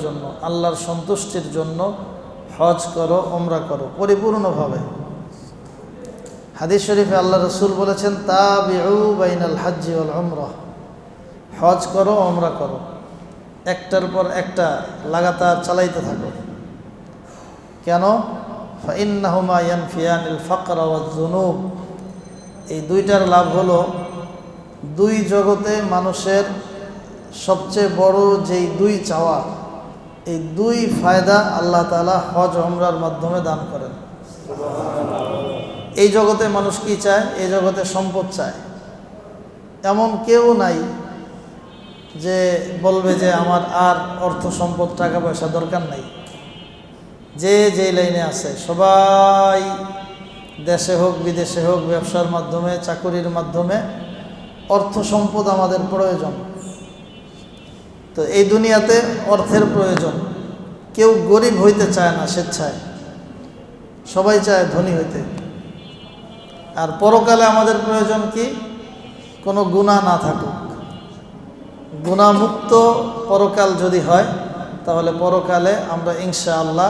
জন্য, আল্লাহর সন্তুষ্টির জন্য হজ করো, ওমরা করো পরিপূর্ণভাবে। হাদিস শরীফে আল্লাহ রসুল বলেছেন, তাবিউ বাইনাল হাজ্জি ওয়াল উমরাহ, হজ করো, ওমরা করো, একটার পর একটা লাগাতার চালাইতে থাকো। কেন? ফাইন্নাহুমা ইয়ানফিয়ানিল ফাকরা ওয়াজ যুনুব, এই দুইটার লাভ হলো, দুই জগতে মানুষের সবচেয়ে বড় যেই দুই চাওয়া, এই দুই ফায়দা আল্লাহ তাআলা হজ ওমরার মাধ্যমে দান করেন। এই জগতে মানুষ কি চায়? এই জগতে সম্পদ চায়। এমন কেউ নাই যে বলবে যে আমার আর অর্থ সম্পদ টাকা পয়সা দরকার নাই। যে যেই লাইনে আছে সবাই, দেশে হোক বিদেশে হোক, ব্যবসার মাধ্যমে, চাকুরির মাধ্যমে অর্থ সম্পদ আমাদের প্রয়োজন। তো এই দুনিয়াতে অর্থের প্রয়োজন। কেউ গরিব হইতে চায় না স্বেচ্ছায়, সবাই চায় ধনী হইতে। আর পরকালে আমাদের প্রয়োজন কি? কোনো গুনাহ না থাকুক। গুনাহমুক্ত পরকাল যদি হয়, তাহলে পরকালে আমরা ইনশাআল্লাহ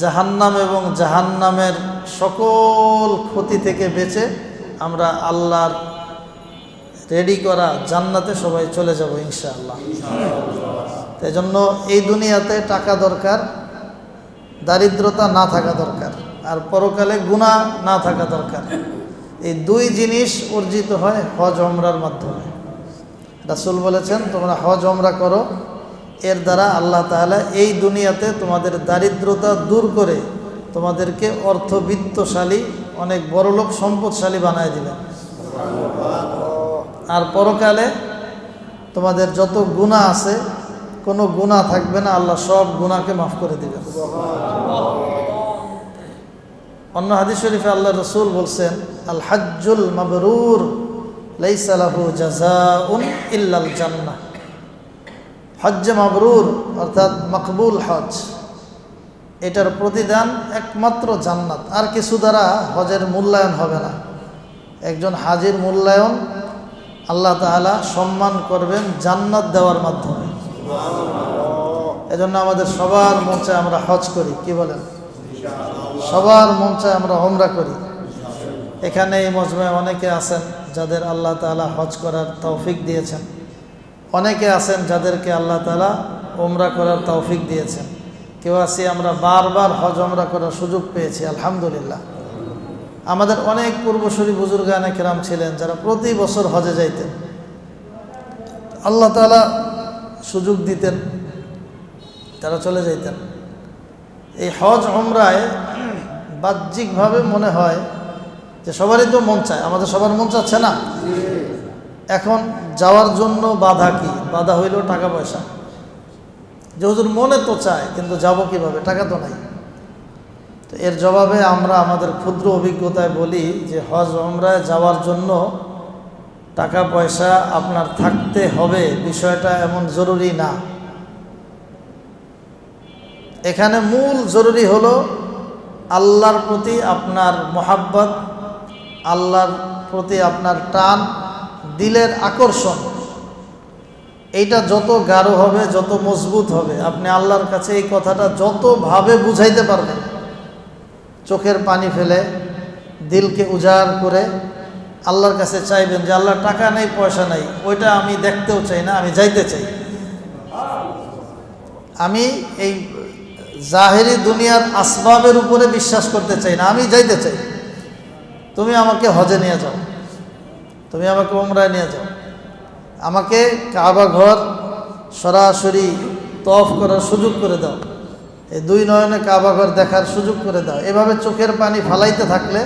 জাহান্নাম এবং জাহান্নামের সকল ক্ষতি থেকে বেঁচে আমরা আল্লাহর রেডি করা জান্নাতে সবাই চলে যাব ইনশাআল্লাহ। তাই জন্য এই দুনিয়াতে টাকা দরকার, দারিদ্রতা না থাকা দরকার, আর পরকালে গুনাহ না থাকা দরকার। এই দুই জিনিস অর্জিত হয় হজ ওমরার মাধ্যমে। রাসূল বলেছেন, তোমরা হজ ওমরা করো, এর দ্বারা আল্লাহ তাআলা এই দুনিয়াতে তোমাদের দারিদ্রতা দূর করে তোমাদেরকে অর্থবিত্তশালী, অনেক বড়লোক সম্পদশালী বানায় দিবেন। আর পরকালে তোমাদের যত গুনাহ আছে, কোনো গুনাহ থাকবে না, আল্লাহ সব গুনাহকে মাফ করে দিবেন। অন্য হাদিস শরীফে আল্লাহ রসুল বলছেন, আল হাজ্জুল মাবরুর লাইসা লাহু জাযাউন ইল্লাল জান্নাহ। হজ্জে মাবরুর অর্থাৎ মকবুল হজ, এটার প্রতিদান একমাত্র জান্নাত। আর কিছু দ্বারা হজের মূল্যায়ন হবে না। একজন হাজির মূল্যায়ন আল্লাহ তাআলা সম্মান করবেন জান্নাত দেওয়ার মাধ্যমে। এজন্য আমাদের সবার মন চায় আমরা হজ করি, কি বলেন? সবার মন চায় আমরা ওমরা করি। এখানে এই মজমায় অনেকে আছেন যাদের আল্লাহ তাআলা হজ করার তৌফিক দিয়েছেন, অনেকে আছেন যাদেরকে আল্লাহ তাআলা ওমরা করার তৌফিক দিয়েছেন। কেউ আছি আমরা বারবার হজ ওমরা করার সুযোগ পেয়েছি, আলহামদুলিল্লাহ। আমাদের অনেক পূর্বসূরি বুজুর্গানে কেরাম ছিলেন যারা প্রতি বছর হজে যাইতেন। আল্লাহ তাআলা সুযোগ দিতেন, তারা চলে যাইতেন। এই হজ ওমরায় বাহ্যিকভাবে মনে হয় যে সবারই তো মন চায়, আমাদের সবার মন চাচ্ছে না? এখন যাওয়ার জন্য বাধা কি? বাধা হইল টাকা পয়সা। যে হুজুর মনে তো চায়, কিন্তু যাব কিভাবে? টাকা তো নাই। তো এর জবাবে আমরা আমাদের ক্ষুদ্র অভিজ্ঞতায় বলি যে হজ ওমরায় যাওয়ার জন্য টাকা পয়সা আপনার থাকতে হবে, বিষয়টা এমন জরুরি না। এখানে মূল জরুরি হলো আল্লাহর প্রতি আপনার মোহাব্বত, আল্লাহর প্রতি আপনার টান, দিলের আকর্ষণ। এইটা যত গাঢ় হবে, যত মজবুত হবে, আপনি আল্লাহর কাছে এই কথাটা যতভাবে বুঝাইতে পারবেন, চোখের পানি ফেলে, দিলকে উজাড় করে আল্লাহর কাছে চাইবেন যে আল্লাহ টাকা নেই, পয়সা নাই, ওইটা আমি দেখতেও চাই না, আমি যাইতে চাই। আমি এই জাহেরি দুনিয়ার আসবাবের উপরে বিশ্বাস করতে চাই না, আমি যাইতে চাই। তুমি আমাকে হজে নিয়ে যাও, তুমি আমাকে ওমরায় নিয়ে যাও, আমাকে কাবা ঘর সরাসরি তওয়াফ করার সুযোগ করে দাও, এই দুই নয়নে কাবা ঘর দেখার সুযোগ করে দাও। এভাবে চোখের পানি ফালাইতে থাকলে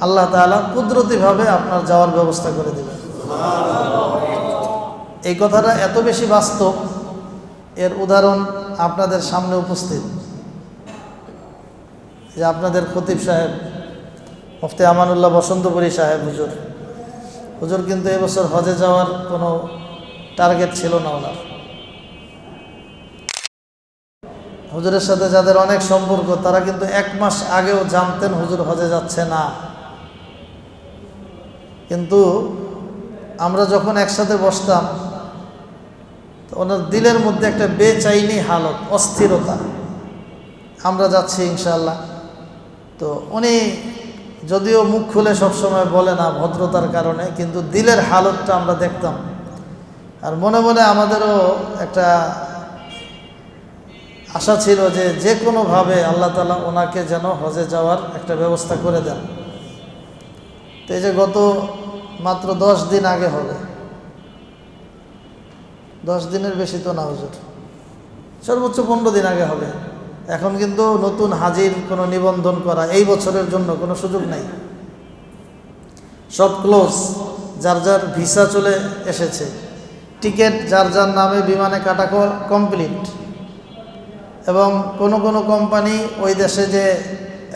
আল্লাহ তাআলা কুদরতিভাবে আপনার যাওয়ার ব্যবস্থা করে দেবেন। এই কথাটা এত বেশি বাস্তব, এর উদাহরণ আপনাদের সামনে উপস্থিত। যে আপনাদের খতিব সাহেব মুফতি আমানুল্লাহ বসন্তপুরী সাহেব হুজুর কিন্তু এবছর হজে যাওয়ার কোনো টার্গেট ছিল না ওনার। হুজুরের সাথে যাদের অনেক সম্পর্ক, তারা কিন্তু 1 মাস আগেও জানতেন হুজুর হজে যাচ্ছে না। কিন্তু আমরা যখন একসাথে বসতাম, তো ওনার দিলের মধ্যে একটা বেচাইনি হালত, অস্থিরতা। আমরা যাচ্ছি ইনশাআল্লাহ। তো উনি যদিও মুখ খুলে সবসময় বলে না ভদ্রতার কারণে, কিন্তু দিলের হালতটা আমরা দেখতাম। আর মনে মনে আমাদেরও একটা আশা ছিল যে যে কোনোভাবে আল্লাহ তাআলা ওনাকে যেন হজে যাওয়ার একটা ব্যবস্থা করে দেন। তো এই যে গত মাত্র 10 দিন আগে হবে, 10 দিনের বেশি তো না হুজুর, সর্বোচ্চ 15 দিন আগে হবে। এখন কিন্তু নতুন হাজির কোনো নিবন্ধন করা এই বছরের জন্য কোনো সুযোগ নাই, সব ক্লোজ। যার যার ভিসা চলে এসেছে, টিকিট যার যার নামে বিমানে কাটা কমপ্লিট। এবং কোনো কোনো কোম্পানি ওই দেশে যে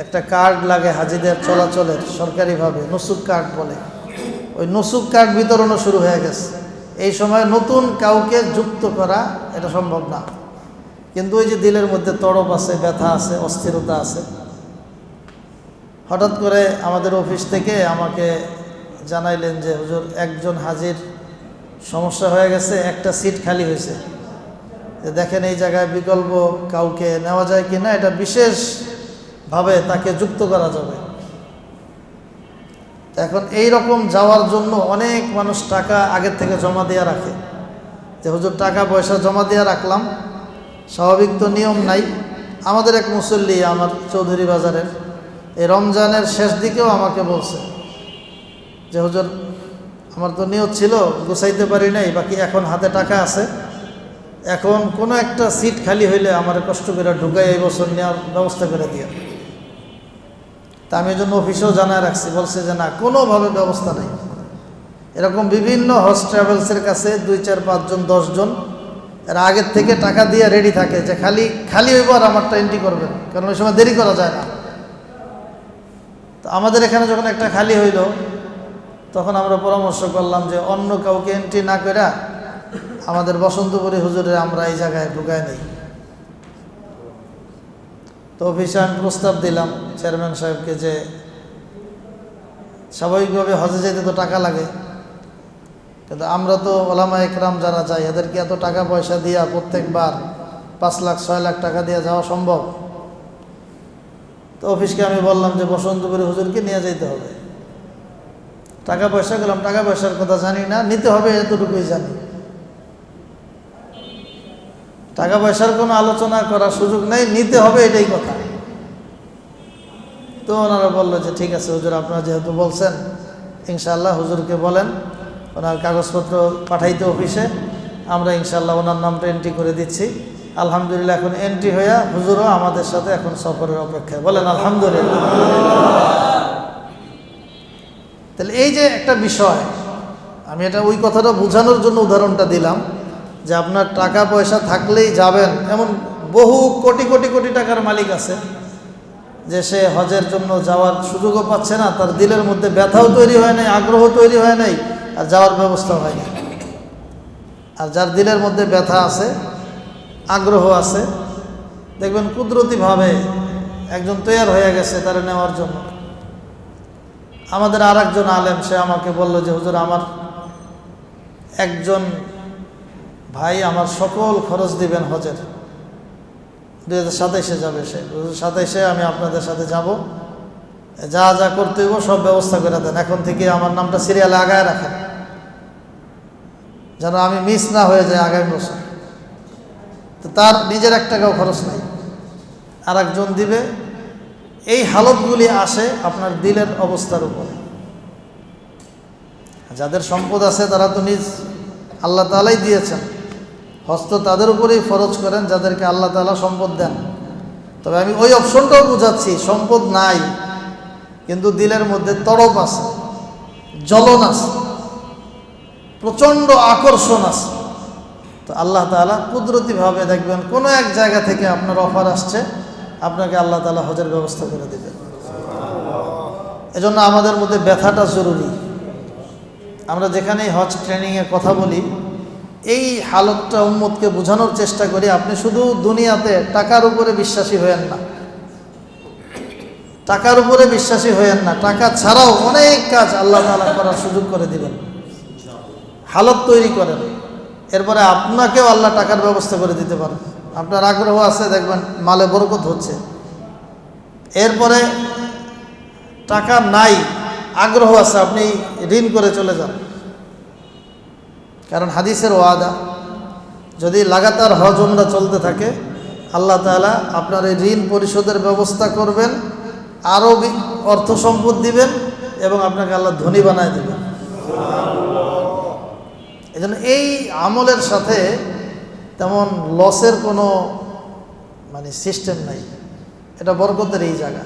একটা কার্ড লাগে হাজিদের চলাচলের সরকারিভাবে, নুসুক কার্ড বলে, ওই নুসুক কার্ড বিতরণও শুরু হয়ে গেছে। এই সময় নতুন কাউকে যুক্ত করা এটা সম্ভব না। কিন্তু ওই যে দিলের মধ্যে তড়প আছে, ব্যথা আছে, অস্থিরতা আছে। হঠাৎ করে আমাদের অফিস থেকে আমাকে জানাইলেন যে হুজুর একজন হাজির সমস্যা হয়ে গেছে, একটা সিট খালি হয়েছে, দেখেন এই জায়গায় বিকল্প কাউকে নেওয়া যায় কি না, এটা বিশেষভাবে তাকে যুক্ত করা যাবে। এখন এই রকম যাওয়ার জন্য অনেক মানুষ টাকা আগের থেকে জমা দিয়ে রাখে, যে হুজুর টাকা পয়সা জমা দিয়ে রাখলাম। স্বাভাবিক তো নিয়ম নাই। আমাদের এক মুসল্লি আমার চৌধুরী বাজারের, এই রমজানের শেষ দিকেও আমাকে বলছে যে হুজুর আমার তো নিয়ত ছিল, গুছাইতে পারি নাই, বাকি এখন হাতে টাকা আছে, এখন কোনো একটা সিট খালি হইলে আমার কষ্ট করে ঢুকাই এই বছর নেওয়ার ব্যবস্থা করে দিয়ে। তা আমি এই জন্য অফিসেও জানায় রাখছি, বলছে যে না, কোনোভাবে ব্যবস্থা নেই। এরকম বিভিন্ন হজ ট্রাভেলসের কাছে 2, 4, 5 জন 10 জন এরা আগের থেকে টাকা দিয়ে রেডি থাকে যে খালি হইব আর আমারটা এন্ট্রি করবেন, কারণ ওই সময় দেরি করা যায় না। তো আমাদের এখানে যখন একটা খালি হইল, তখন আমরা পরামর্শ করলাম যে অন্য কাউকে এন্ট্রি না করে আমাদের বসন্তপুরী হুজুরের আমরা এই জায়গায় ঢুকায় নেই। তো অফিসে আমি প্রস্তাব দিলাম চেয়ারম্যান সাহেবকে যে স্বাভাবিকভাবে হজে যেতে তো টাকা লাগে, কিন্তু আমরা তো ওলামা একরাম যারা যাই এদেরকে এত টাকা পয়সা দিয়া প্রত্যেকবার 5 লাখ 6 লাখ টাকা দিয়ে যাওয়া সম্ভব? তো অফিসকে আমি বললাম যে বসন্তপুরী হুজুরকে নিয়ে যেতে হবে। টাকা পয়সা গেলাম, টাকা পয়সার কথা জানি না, নিতে হবে এতটুকুই জানি। টাকা পয়সার কোনো আলোচনা করার সুযোগ নেই, নিতে হবে এটাই কথা। তো ওনারা বললো যে ঠিক আছে হুজুর, আপনারা যেহেতু বলছেন ইনশাআল্লাহ হুজুরকে বলেন ওনার কাগজপত্র পাঠাইতে অফিসে, আমরা ইনশাআল্লাহ ওনার নামটা এন্ট্রি করে দিচ্ছি। আলহামদুলিল্লাহ এখন এন্ট্রি হইয়া হুজুরও আমাদের সাথে এখন সফরের অপেক্ষায়। বলেন আলহামদুলিল্লাহ। তাহলে এই যে একটা বিষয়, আমি এটা ওই কথাটা বোঝানোর জন্য উদাহরণটা দিলাম যে আপনার টাকা পয়সা থাকলেই যাবেন, এমন বহু কোটি কোটি কোটি টাকার মালিক আছে যে সে হজের জন্য যাওয়ার সুযোগও পাচ্ছে না, তার দিলের মধ্যে ব্যথাও তৈরি হয় নাই, আগ্রহ তৈরি হয় নাই, আর যাওয়ার ব্যবস্থা হয় না। আর যার দিলের মধ্যে ব্যথা আছে, আগ্রহ আছে, দেখবেন কুদরতিভাবে একজন তৈরি হয়ে গেছে তারা নেওয়ার জন্য। আমাদের আর একজন আলেম, সে আমাকে বলল যে হুজুর আমার একজন ভাই আমার সকল খরচ দিবেন হজের, 2027-এ যাবে সে, 2027-এ আমি আপনাদের সাথে যাব, যা যা করতে হইব সব ব্যবস্থা করে দেন, এখন থেকে আমার নামটা সিরিয়ালে আগায় রাখেন যেন আমি মিস না হয়ে যায় আগামী বছর। তো তার নিজের 1 টাকাও খরচ নাই, আর একজন দিবে। এই হালতগুলি আসে আপনার দিলের অবস্থার উপরে। যাদের সম্পদ আছে তারা তো নিজ আল্লাহ তাআলাই দিয়েছেন, হস্ত তাদের উপরেই ফরজ করেন যাদেরকে আল্লাহ তাআলা সম্পদ দেন। তবে আমি ওই অপশনটাও বুঝাচ্ছি, সম্পদ নাই কিন্তু দিলের মধ্যে তড়প আছে, জ্বলন আছে, প্রচণ্ড আকর্ষণ আছে। তো আল্লাহ তাআলা কুদরতিভাবে দেখবেন কোনো এক জায়গা থেকে আপনার অফার আসছে, আপনাকে আল্লাহ তাআলা হজের ব্যবস্থা করে দেবেন। এজন্য আমাদের মধ্যে ব্যথাটা জরুরি। আমরা যেখানেই হজ ট্রেনিংয়ের কথা বলি, এই হালতটা উম্মতকে বোঝানোর চেষ্টা করি, আপনি শুধু দুনিয়াতে টাকার উপরে বিশ্বাসী হয়েন না, টাকার উপরে বিশ্বাসী হয়েন না, টাকা ছাড়াও অনেক কাজ আল্লাহ তাআলা করার সুযোগ করে দিবেন। হালত তৈরি করেন, এরপরে আপনাকেও আল্লাহ টাকার ব্যবস্থা করে দিতে পারে। আপনার আগ্রহ আছে, দেখবেন মালে বরকত হচ্ছে। এরপরে টাকা নাই, আগ্রহ আছে, আপনি ঋণ করে চলে যান। কারণ হাদিসের ওয়াদা, যদি লাগাতার হজ উমরা চলতে থাকে আল্লাহ তাআলা আপনার এই ঋণ পরিশোধের ব্যবস্থা করবেন, আরও অর্থ সম্পদ দিবেন এবং আপনাকে আল্লাহ ধনী বানায় দেবেন। এই জন্য এই আমলের সাথে তেমন লসের কোনো সিস্টেম নাই। এটা বরকতের এই জায়গা,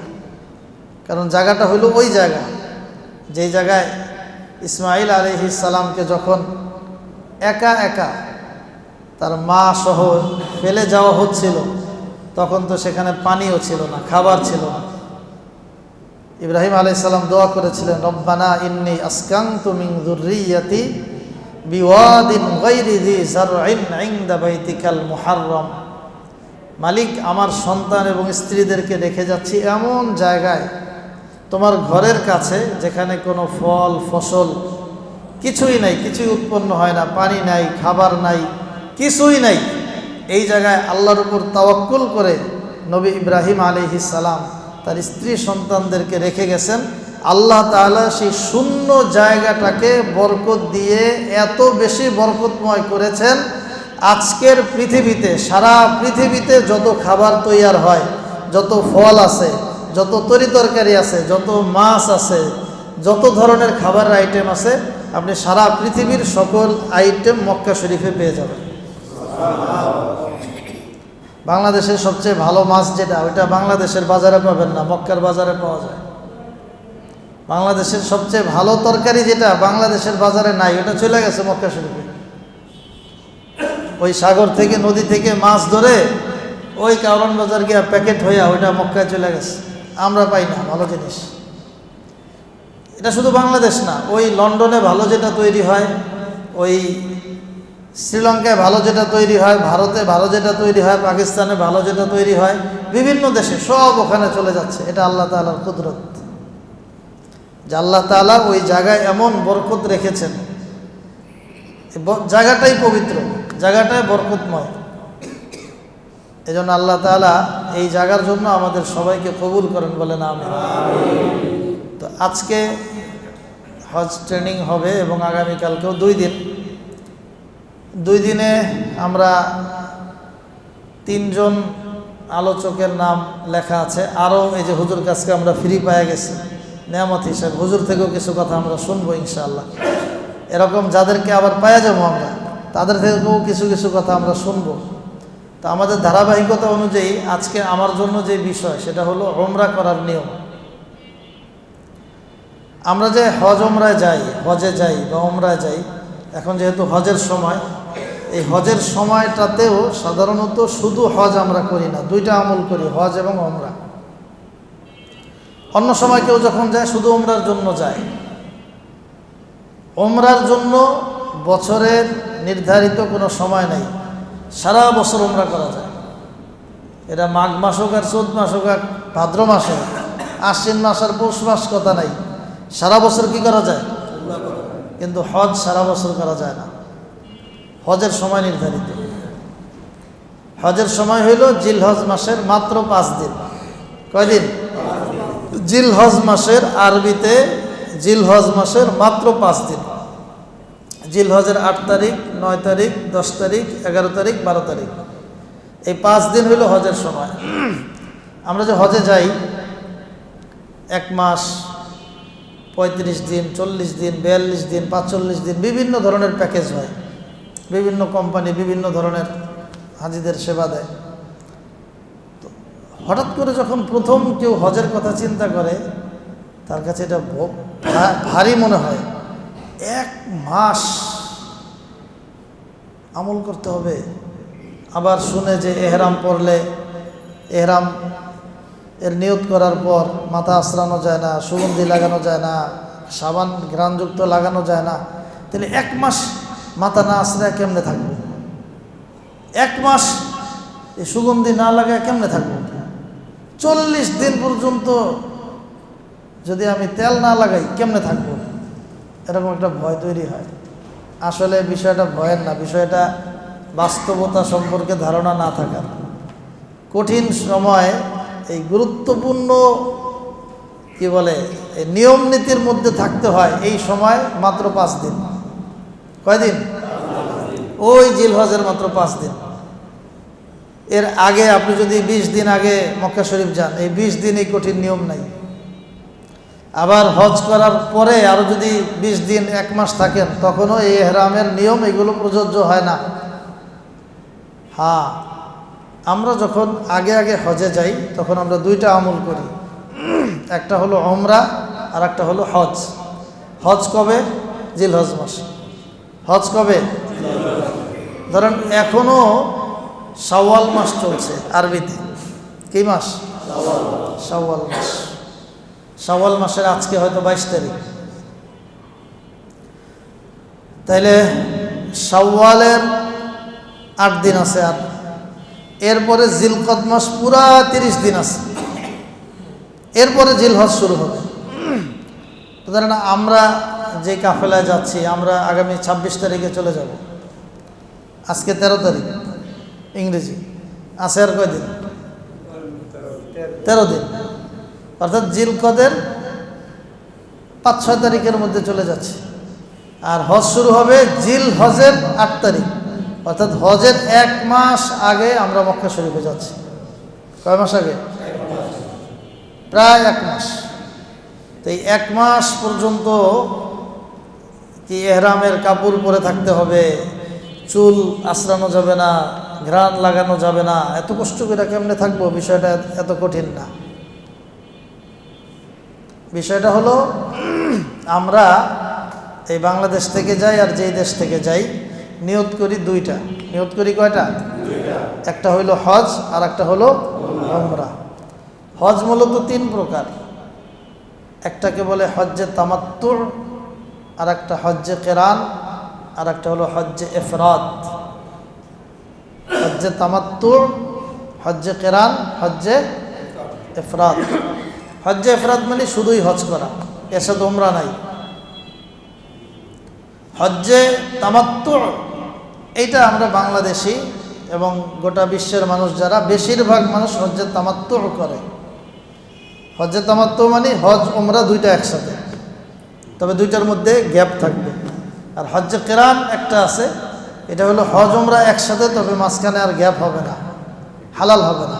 কারণ জায়গাটা হইল ওই জায়গা যেই জায়গায় ইসমাঈল আলাইহিস সালামকে যখন একা একা তার মা সহ ফেলে যাওয়া হচ্ছিল, তখন তো সেখানে পানিও ছিল না, খাবার ছিল না। ইব্রাহিম আলাইহিস সালাম দোয়া করেছিলেন, রব্বানা ইন্নী আসকানতু মিন যুররিয়্যাতি বিওয়াদিন গায়রি যি যারইন ইনদা বাইতিকাল মুহাররম। মালিক, আমার সন্তান এবং স্ত্রীদেরকে রেখে যাচ্ছি এমন জায়গায় তোমার ঘরের কাছে যেখানে কোনো ফল ফসল কিছুই নাই, কিছুই উৎপন্ন হয় না, পানি নাই, খাবার নাই, কিছুই নাই। এই জায়গায় আল্লাহর উপর তাওয়াক্কুল করে নবী ইব্রাহিম আলাইহিস সালাম তার স্ত্রী সন্তানদেরকে রেখে গেছেন। আল্লাহ তাআলা সেই শূন্য জায়গাটাকে বরকত দিয়ে এত বেশি বরকতময় করেছেন, আজকের পৃথিবীতে, সারা পৃথিবীতে যত খাবার তৈয়ার হয়, যত ফল আছে, যত তরিতরকারি আছে, যত মাছ আছে, যত ধরনের খাবারের আইটেম আছে, আপনি সারা পৃথিবীর সকল আইটেম মক্কা শরীফে পেয়ে যাবেন। বাংলাদেশের সবচেয়ে ভালো মাছ যেটা, ওইটা বাংলাদেশের বাজারে পাবেন না, মক্কার বাজারে পাওয়া যায়। বাংলাদেশের সবচেয়ে ভালো তরকারি যেটা বাংলাদেশের বাজারে নাই, ওটা চলে গেছে মক্কা শরীফে। ওই সাগর থেকে, নদী থেকে মাছ ধরে ওই কারওয়ান বাজার গিয়া প্যাকেট হইয়া ওইটা মক্কায় চলে গেছে। আমরা পাই না ভালো জিনিস। এটা শুধু বাংলাদেশ না, ওই লন্ডনে ভালো যেটা তৈরি হয়, ওই শ্রীলঙ্কায় ভালো যেটা তৈরি হয়, ভারতে ভালো যেটা তৈরি হয়, পাকিস্তানে ভালো যেটা তৈরি হয়, বিভিন্ন দেশে সব ওখানে চলে যাচ্ছে। এটা আল্লাহ তাআলার কুদরত, যে আল্লাহ তাআলা ওই জায়গায় এমন বরকত রেখেছেন, জায়গাটাই পবিত্র, জায়গাটাই বরকতময়। এই জন্য আল্লাহ তাআলা এই জায়গার জন্য আমাদের সবাইকে কবুল করেন, বলেন আমিন। তো আজকে হজ ট্রেনিং হবে এবং আগামীকালকেও 2 দিন। 2 দিনে আমরা 3 জন আলোচকের নাম লেখা আছে। আরও এই যে হুজুর কাছকে আমরা ফ্রি পেয়ে গেছি নেয়ামত হিসাবে, হুজুর থেকেও কিছু কথা আমরা শুনবো ইনশাআল্লাহ। এরকম যাদেরকে আবার পাওয়া যাবো আমরা, তাদের থেকেও কিছু কিছু কথা আমরা শুনবো। তো আমাদের ধারাবাহিকতা অনুযায়ী আজকে আমার জন্য যে বিষয়, সেটা হলো উমরা করার নিয়ম। আমরা যে হজ উমরায় যাই, হজে যাই বা উমরায় যাই, এখন যেহেতু হজের সময়, এই হজের সময়টাতেও সাধারণত শুধু হজ আমরা করি না, 2টা আমল করি, হজ এবং উমরা। অন্য সময় কেউ যখন যায় শুধু উমরার জন্য যায়। উমরার জন্য বছরের নির্ধারিত কোনো সময় নেই, সারা বছর উমরা করা যায়। এটা মাঘ মাস হোক আর চৈত মাস হোক আর ভাদ্র মাস হোক, আশ্বিন মাস আর পৌষ মাস, কথা নাই, সারা বছর কি করা যায়। কিন্তু হজ সারা বছর করা যায় না, হজের সময় নির্ধারিত। হজের সময় হইল জিলহজ মাসের মাত্র 5 দিন। কয়দিন? জিলহজ মাসের, আরবিতে জিলহজ মাসের মাত্র 5 দিন। জিলহজের 8 তারিখ, 9 তারিখ, 10 তারিখ, 11 তারিখ, 12 তারিখ, এই 5 দিন হইল হজের সময়। আমরা যে হজে যাই 1 মাস, 35 দিন, 40 দিন, 42 দিন, 45 দিন, বিভিন্ন ধরনের প্যাকেজ হয়, বিভিন্ন কোম্পানি বিভিন্ন ধরনের হাজিদের সেবা দেয়। তো হঠাৎ করে যখন প্রথম কেউ হজের কথা চিন্তা করে, তার কাছে এটা ভারী মনে হয়। 1 মাস আমল করতে হবে, আবার শুনে যে এহরাম পরলে, এহরাম এর নিয়ত করার পর মাথা আশ্রানো যায় না, সুগন্ধি লাগানো যায় না, সাবান ঘ্রাণযুক্ত লাগানো যায় না, তাহলে 1 মাস মাথা না আশ্রায় কেমনে থাকবো? 1 মাস এই সুগন্ধি না লাগায় কেমনে থাকবো? 40 দিন পর্যন্ত যদি আমি তেল না লাগাই কেমনে থাকবো? এরকম একটা ভয় তৈরি হয়। আসলে বিষয়টা ভয়ের না, বিষয়টা বাস্তবতা সম্পর্কে ধারণা না থাকার। কঠিন সময় এই গুরুত্বপূর্ণ কি বলে এই নিয়ম নীতির মধ্যে থাকতে হয়। এই সময় মাত্র 5 দিন। কয়দিন? ওই জিলহজের মাত্র 5 দিন। এর আগে আপনি যদি 20 দিন আগে মক্কা শরীফ যান, এই 20 দিন এই কঠিন নিয়ম নাই। আবার হজ করার পরে আরো যদি 20 দিন 1 মাস থাকেন, তখনও এই ইহরামের নিয়ম এগুলো প্রযোজ্য হয় না। হ্যাঁ, আমরা যখন আগে আগে হজে যাই তখন আমরা 2টা আমল করি। একটা হলো উমরা আর একটা হলো হজ। হজ কবে? জিলহজ মাসে। হজ কবে? ধরেন এখনো শাওয়াল মাস চলছে আরবিতে। কি মাস? শাওয়াল মাস। শাওয়াল মাসের আজকে হয়তো 22 তারিখ। তাইলে শাওয়ালের 8 দিন আছে। আর এরপরে জিলকদ মাস পুরা 30 দিন আছে। এরপরে জিলহজ শুরু হবে। ধরেন আমরা যে কাফেলায় যাচ্ছি, আমরা আগামী 26 তারিখে চলে যাব। আজকে 13 তারিখ ইংরেজি। আছে আর কয়দিন? 13 দিন। অর্থাৎ জিলকদের 5-6 তারিখের মধ্যে চলে যাচ্ছে। আর হজ শুরু হবে জিলহজের 8 তারিখ। অর্থাৎ হজের 1 মাস আগে আমরা মক্কা শরীফে যাচ্ছি। কয় মাস আগে? প্রায় 1 মাস। তো এই 1 মাস পর্যন্ত কি এহরামের কাপড় পরে থাকতে হবে, চুল আঁচড়ানো যাবে না, ঘ্রাণ লাগানো যাবে না। এত কষ্ট করে কেমনে থাকবো? বিষয়টা এত কঠিন না। বিষয়টা হলো আমরা এই বাংলাদেশ থেকে যাই আর যেই দেশ থেকে যাই, নিয়ত করি 2টা। নিয়ত করি কয়টা? 2টা। একটা হইল হজ আর একটা হলো উমরা। হজ মূলত 3 প্রকার। একটাকে বলে হজ্জে তামাত্তু, আর একটা হজ্জে কেরান, আর একটা হলো হজ্জে ইফরাদ। হজ্জে তামাত্তু, হজ্জে কেরান, হজ্জে ইফরাদ। হজ্জে ইফরাদ মানে শুধুই হজ করা, এর সাথে উমরা নাই। হজ্জে তামাত্তু এইটা আমরা বাংলাদেশি এবং গোটা বিশ্বের মানুষ যারা, বেশিরভাগ মানুষ হজ্জে তামাত্তু করে। হজ্জে তামাত্তু মানে হজ উমরা 2টা একসাথে, তবে 2টার মধ্যে গ্যাপ থাকবে। আর হজ্জে কেরান একটা আছে, এটা হলো হজ উমরা একসাথে, তবে মাঝখানে আর গ্যাপ হবে না, হালাল হবে না।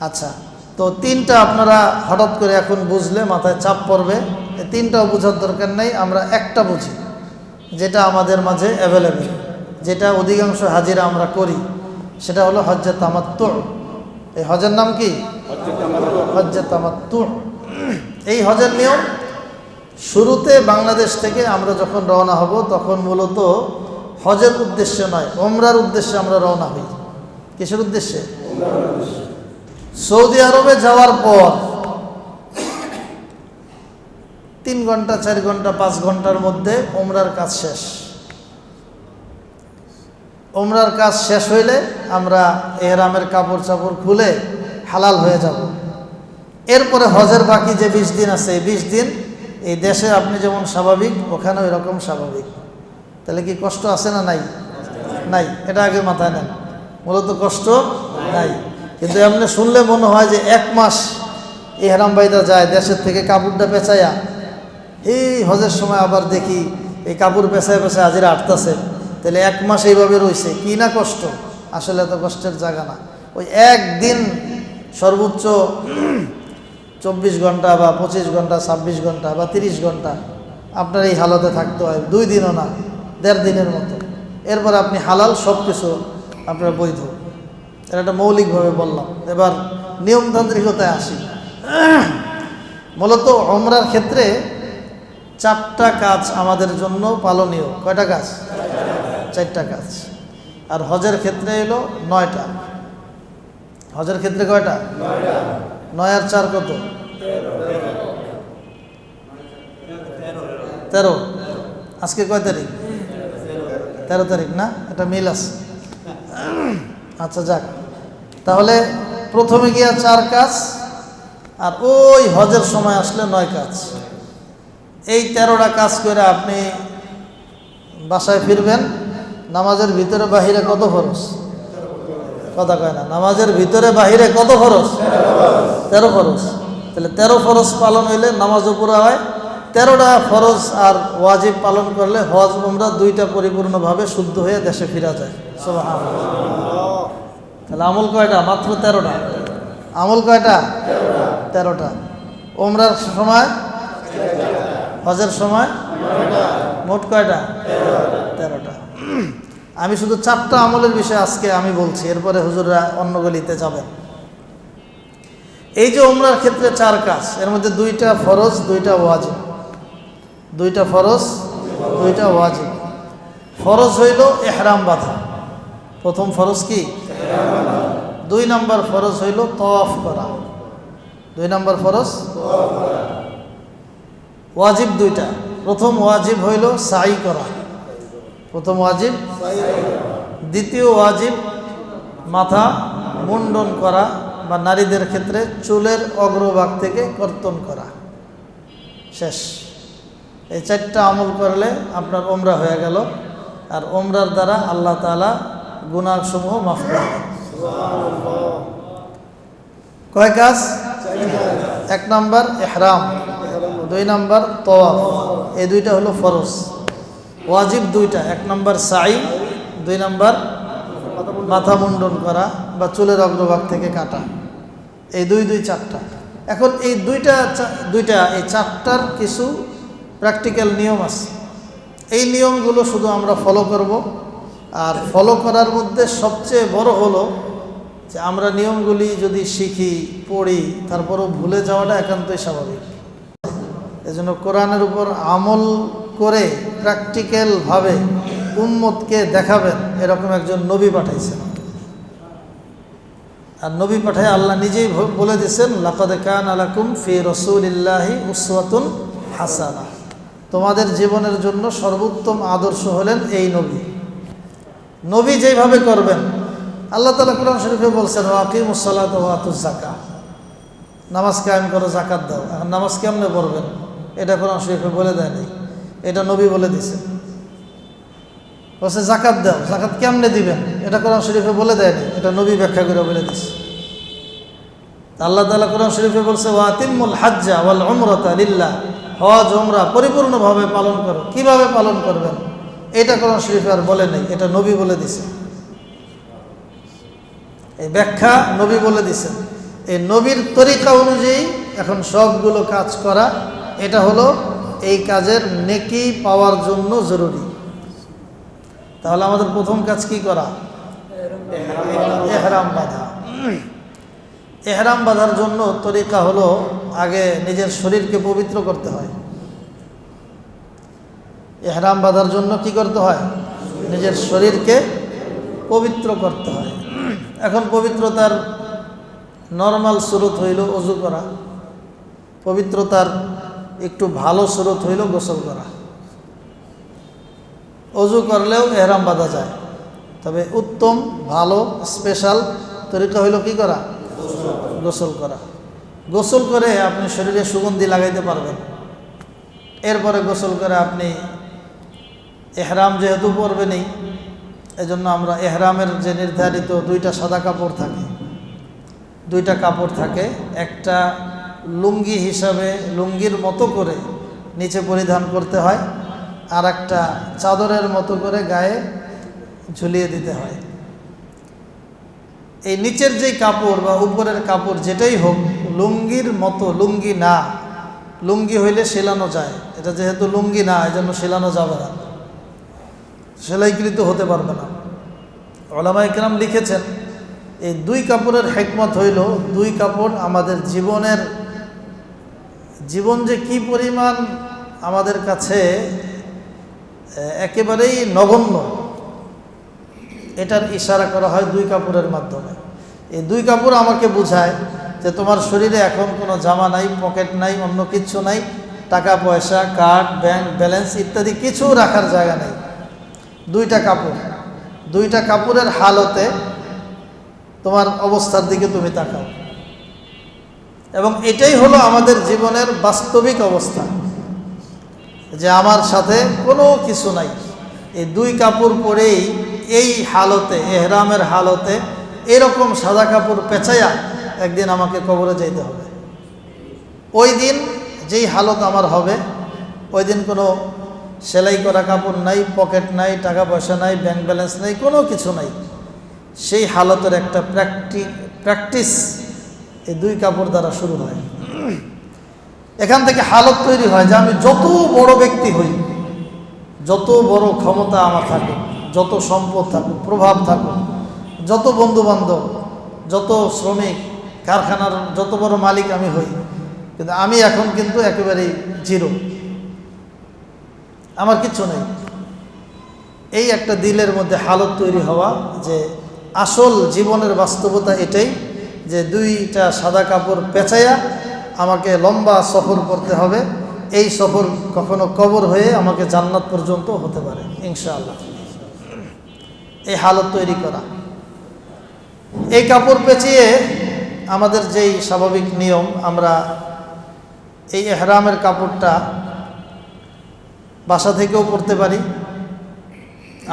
আচ্ছা, তো 3টা আপনারা হঠাৎ করে এখন বুঝলে মাথায় চাপ পড়বে। এই 3টাও বোঝার দরকার নেই, আমরা একটা বুঝি যেটা আমাদের মাঝে অ্যাভেলেবেল, যেটা অধিকাংশ হাজিরা আমরা করি, সেটা হলো হজ্জে তামাত্তু। এই হজের নাম কি? হজ্জে তামাত্তু। এই হজের নিয়ম শুরুতে বাংলাদেশ থেকে আমরা যখন রওনা হব, তখন মূলত হজের উদ্দেশ্যে নয়, উমরার উদ্দেশ্যে আমরা রওনা হই। কিসের উদ্দেশ্যে? সৌদি আরবে যাওয়ার পর 3 ঘন্টা 4 ঘন্টা 5 ঘন্টার মধ্যে উমরার কাজ শেষ। উমরার কাজ শেষ হইলে আমরা এহরামের কাপড় চাপড় খুলে হালাল হয়ে যাব। এরপরে হজের বাকি যে 20 দিন আছে, এই 20 দিন এই দেশে আপনি যেমন স্বাভাবিক, ওখানে ওই রকম স্বাভাবিক। তাহলে কি কষ্ট আছে না নাই? নাই। এটা আগে মাথায় নেন, মূলত কষ্ট নাই। কিন্তু এমনি শুনলে মনে হয় যে 1 মাস ইহরাম বাইদা যায় দেশের থেকে কাপড়টা পেঁচাইয়া, এই হজের সময় আবার দেখি এই কাপড় পেঁচায় পেঁচায় হাজিরা আটতাছে। তাহলে 1 মাস এইভাবে রয়েছে, কি না কষ্ট। আসলে এত কষ্টের জায়গা না। ওই একদিন সর্বোচ্চ 24 ঘন্টা বা 25 ঘন্টা 26 ঘন্টা বা 30 ঘন্টা আপনার এই হালতে থাকতে হয়। 2 দিনও না, 1.5 দিনের মতো। এরপর আপনি হালাল, সব কিছু আপনার বৈধ। এটা একটা মৌলিকভাবে বললাম। এবার নিয়মতান্ত্রিকতায় আসি। মূলত উমরার ক্ষেত্রে 4টা কাজ আমাদের জন্য পালনীয়। কয়টা কাজ? 4টা কাজ। আর হজের ক্ষেত্রে হলো 9টা। হজের ক্ষেত্রে কয়টা? 9 আর 4 কত? 13। আজকে কয় তারিখ? 13 তারিখ না? এটা মিল আছে। আচ্ছা যাক, তাহলে প্রথমে গিয়া 4 কাজ, আর ওই হজের সময় আসলে 9 কাজ। এই 13টা কাজ করে আপনি বাসায় ফিরবেন, নামাজের ভিতরে বাহিরে কত ফরজ? কথা কয় না। নামাজের ভিতরে বাহিরে কত ফরজ? 13 ফরজ। তাহলে 13 ফরজ পালন হইলে নামাজও পুরা হয়। 13টা ফরজ আর ওয়াজিব পালন করলে হজ উমরা দুইটা পরিপূর্ণভাবে শুদ্ধ হয়ে দেশে ফিরা যায়। সুবহানাল্লাহ। তাহলে আমল কয়টা? মাত্র 13টা। আমল কয়টা? 13টা। উমরার সময়, হজের সময় মোট কয়টা? 13টা। আমি শুধু 4টা আমলের বিষয়ে আজকে আমি বলছি, এরপরে হুজুররা অন্য গলিতে যাবেন। এই যে উমরার ক্ষেত্রে 4 কাজ, এর মধ্যে 2টা ফরজ, 2টা ওয়াজিব। 2টা ফরজ, 2টা ওয়াজিব। ফরজ হইল ইহরাম বাঁধা। প্রথম ফরজ কি? 2 নম্বর ফরজ হইল তাওয়াফ করা। 2 নম্বর ফরজ। ওয়াজিব 2টা। প্রথম ওয়াজিব হইল সাই করা। প্রথম ওয়াজিব। দ্বিতীয় ওয়াজিব মাথা মুন্ডন করা, বা নারীদের ক্ষেত্রে চুলের অগ্রভাগ থেকে কর্তন করা। শেষ। এই 4টা আমল করলে আপনার উমরা হয়ে গেল। আর উমরার দ্বারা আল্লাহ তাআলা গুনাহসমূহ মাফ করে দেন। কয় কাজ? 1 নম্বর ইহরাম, 2 নম্বর তাওয়াফ। এই 2টা হলো ফরজ। ওয়াজিব 2টা, 1 নম্বর সাই, 2 নম্বর মাথা মুন্ডন করা বা চুলের অগ্রভাগ থেকে কাটা। এই 2 2 4টা। এখন এই দুইটা এই 4টার কিছু প্র্যাকটিক্যাল নিয়ম আছে। এই নিয়মগুলো শুধু আমরা ফলো করব। আর ফলো করার মধ্যে সবচেয়ে বড় হলো যে আমরা নিয়মগুলি যদি শিখি, পড়ি, তারপরও ভুলে যাওয়াটা একান্তই স্বাভাবিক। এজন্য কোরআনের উপর আমল করে প্র্যাকটিক্যালভাবে উম্মতকে দেখাবেন, এরকম একজন নবী পাঠাইছেন। আর নবী পাঠায় আল্লাহ নিজেই বলে দিয়েছেন, লাকাদ কানা লাকুম ফি রাসূলিল্লাহি উসওয়াতুন হাসানাহ। তোমাদের জীবনের জন্য সর্বোত্তম আদর্শ হলেন এই নবী। নবী যেভাবে করবেন, আল্লাহ তাআলা কোরআন শরীফে বলছেন, ওয়াকিমুস সালাতা ওয়া আতুজ যাকাহ, নামাজ কায়েম করো, যাকাত দাও। এখন নামাজ কেমনে পড়বেন এটা কোরআন শরীফে বলে দেয়নি, এটা নবী বলে দিয়েছেন। বলছে যাকাত দাও, যাকাত কেমনে দিবেন এটা কোরআন শরীফে বলে দেয়নি, এটা নবী ব্যাখ্যা করে বলে দিয়েছে। আল্লাহ তাআলা কোরআন শরীফে বলছে, ওয়াতিমুল হাজ্জা ওয়াল উমরাতা লিল্লাহ, হজ উমরা পরিপূর্ণভাবে পালন করো। কিভাবে পালন করবেন এটা কোরআন শরীফে আর বলে নেই, এটা নবী বলে দিয়েছে। এই ব্যাখ্যা নবী বলে দিয়েছেন। এই নবীর তরিকা অনুযায়ী এখন সবগুলো কাজ করা, এটা হলো এই কাজের নেকি পাওয়ার জন্য জরুরি। তাহলে আমাদের প্রথম কাজ কি করা? ইহরাম বাঁধা। ইহরাম বাঁধার জন্য তরিকা হলো আগে নিজের শরীরকে পবিত্র করতে হয়। ইহরাম বাঁধার জন্য কি করতে হয়? নিজের শরীরকে পবিত্র করতে হয়। এখন পবিত্রতার নর্মাল সুরত হইল ওযু করা, পবিত্রতার একটু ভালো সুরত হইল গোসল করা। ওযু করলেও ইহরাম বাঁধা যায়, তবে উত্তম ভালো স্পেশাল তরিকা হইল কি করা? গোসল করা। গোসল করে আপনি শরীরে সুগন্ধি লাগাইতে পারবেন। এরপরে গোসল করে আপনি ইহরাম যেহেতু পরবেনই, এজন্য আমরা ইহরামের যে নির্ধারিত 2টা সাদা কাপড় থাকে, 2টা কাপড় থাকে। একটা লুঙ্গি হিসাবে লুঙ্গির মতো করে নিচে পরিধান করতে হয়, আর একটা চাদরের মতো করে গায়ে ঝুলিয়ে দিতে হয়। এই নিচের যেই কাপড় বা উপরের কাপড় যেটাই হোক, লুঙ্গির মতো, লুঙ্গি না, লুঙ্গি হইলে সেলানো যায়, এটা যেহেতু লুঙ্গি না এজন্য সেলানো যাবে না, সেলাইকৃত হতে পারবে না। উলামায়ে কেরাম লিখেছেন এই 2 কাপড়ের হিকমত হইল, 2 কাপড় আমাদের জীবন যে কি পরিমাণ আমাদের কাছে একেবারেই নগণ্য, এটার ইশারা করা হয় 2 কাপড়ের মাধ্যমে। এই 2 কাপড় আমাকে বোঝায় যে তোমার শরীরে এখন কোনো জামা নাই, পকেট নাই, অন্য কিচ্ছু নাই, টাকা পয়সা, কার্ড, ব্যাংক ব্যালেন্স ইত্যাদি কিছু রাখার জায়গা নেই। 2টা কাপড়, 2টা কাপড়ের হালতে তোমার অবস্থার দিকে তুমি তাকাও। এবং এটাই হলো আমাদের জীবনের বাস্তবিক অবস্থা, যে আমার সাথে কোনো কিছু নাই, এই দুই কাপড় পরেই এই হালতে, এহরামের হালতে এরকম সাদা কাপড় পেঁচাইয়া একদিন আমাকে কবরে যাইতে হবে। ওই দিন যেই হালত আমার হবে, ওই দিন কোনো সেলাই করা কাপড় নাই, পকেট নাই, টাকা পয়সা নাই, ব্যাংক ব্যালেন্স নাই, কোনো কিছু নাই। সেই হালতের একটা প্র্যাকটিস এই দুই কাপড় দ্বারা শুরু হয়। এখান থেকে হালত তৈরি হয় যে আমি যত বড় ব্যক্তি হই, যত বড় ক্ষমতা আমার থাকুক, যত সম্পদ থাকুক, প্রভাব থাকুক, যত বন্ধুবান্ধব, যত শ্রমিক, কারখানার যত বড় মালিক আমি হই, কিন্তু আমি এখন কিন্তু একেবারেই জিরো, আমার কিচ্ছু নেই। এই একটা দিলের মধ্যে হালত তৈরি হওয়া যে আসল জীবনের বাস্তবতা এটাই যে দুইটা সাদা কাপড় পেঁচাইয়া আমাকে লম্বা সফর করতে হবে। এই সফর কখনো কবর হয়ে আমাকে জান্নাত পর্যন্ত হতে পারে ইনশাআল্লাহ। এই হালত তৈরি করা, এই কাপড় পেঁচিয়ে আমাদের যেই স্বাভাবিক নিয়ম, আমরা এই এহরামের কাপড়টা বাসা থেকেও পরতে পারি,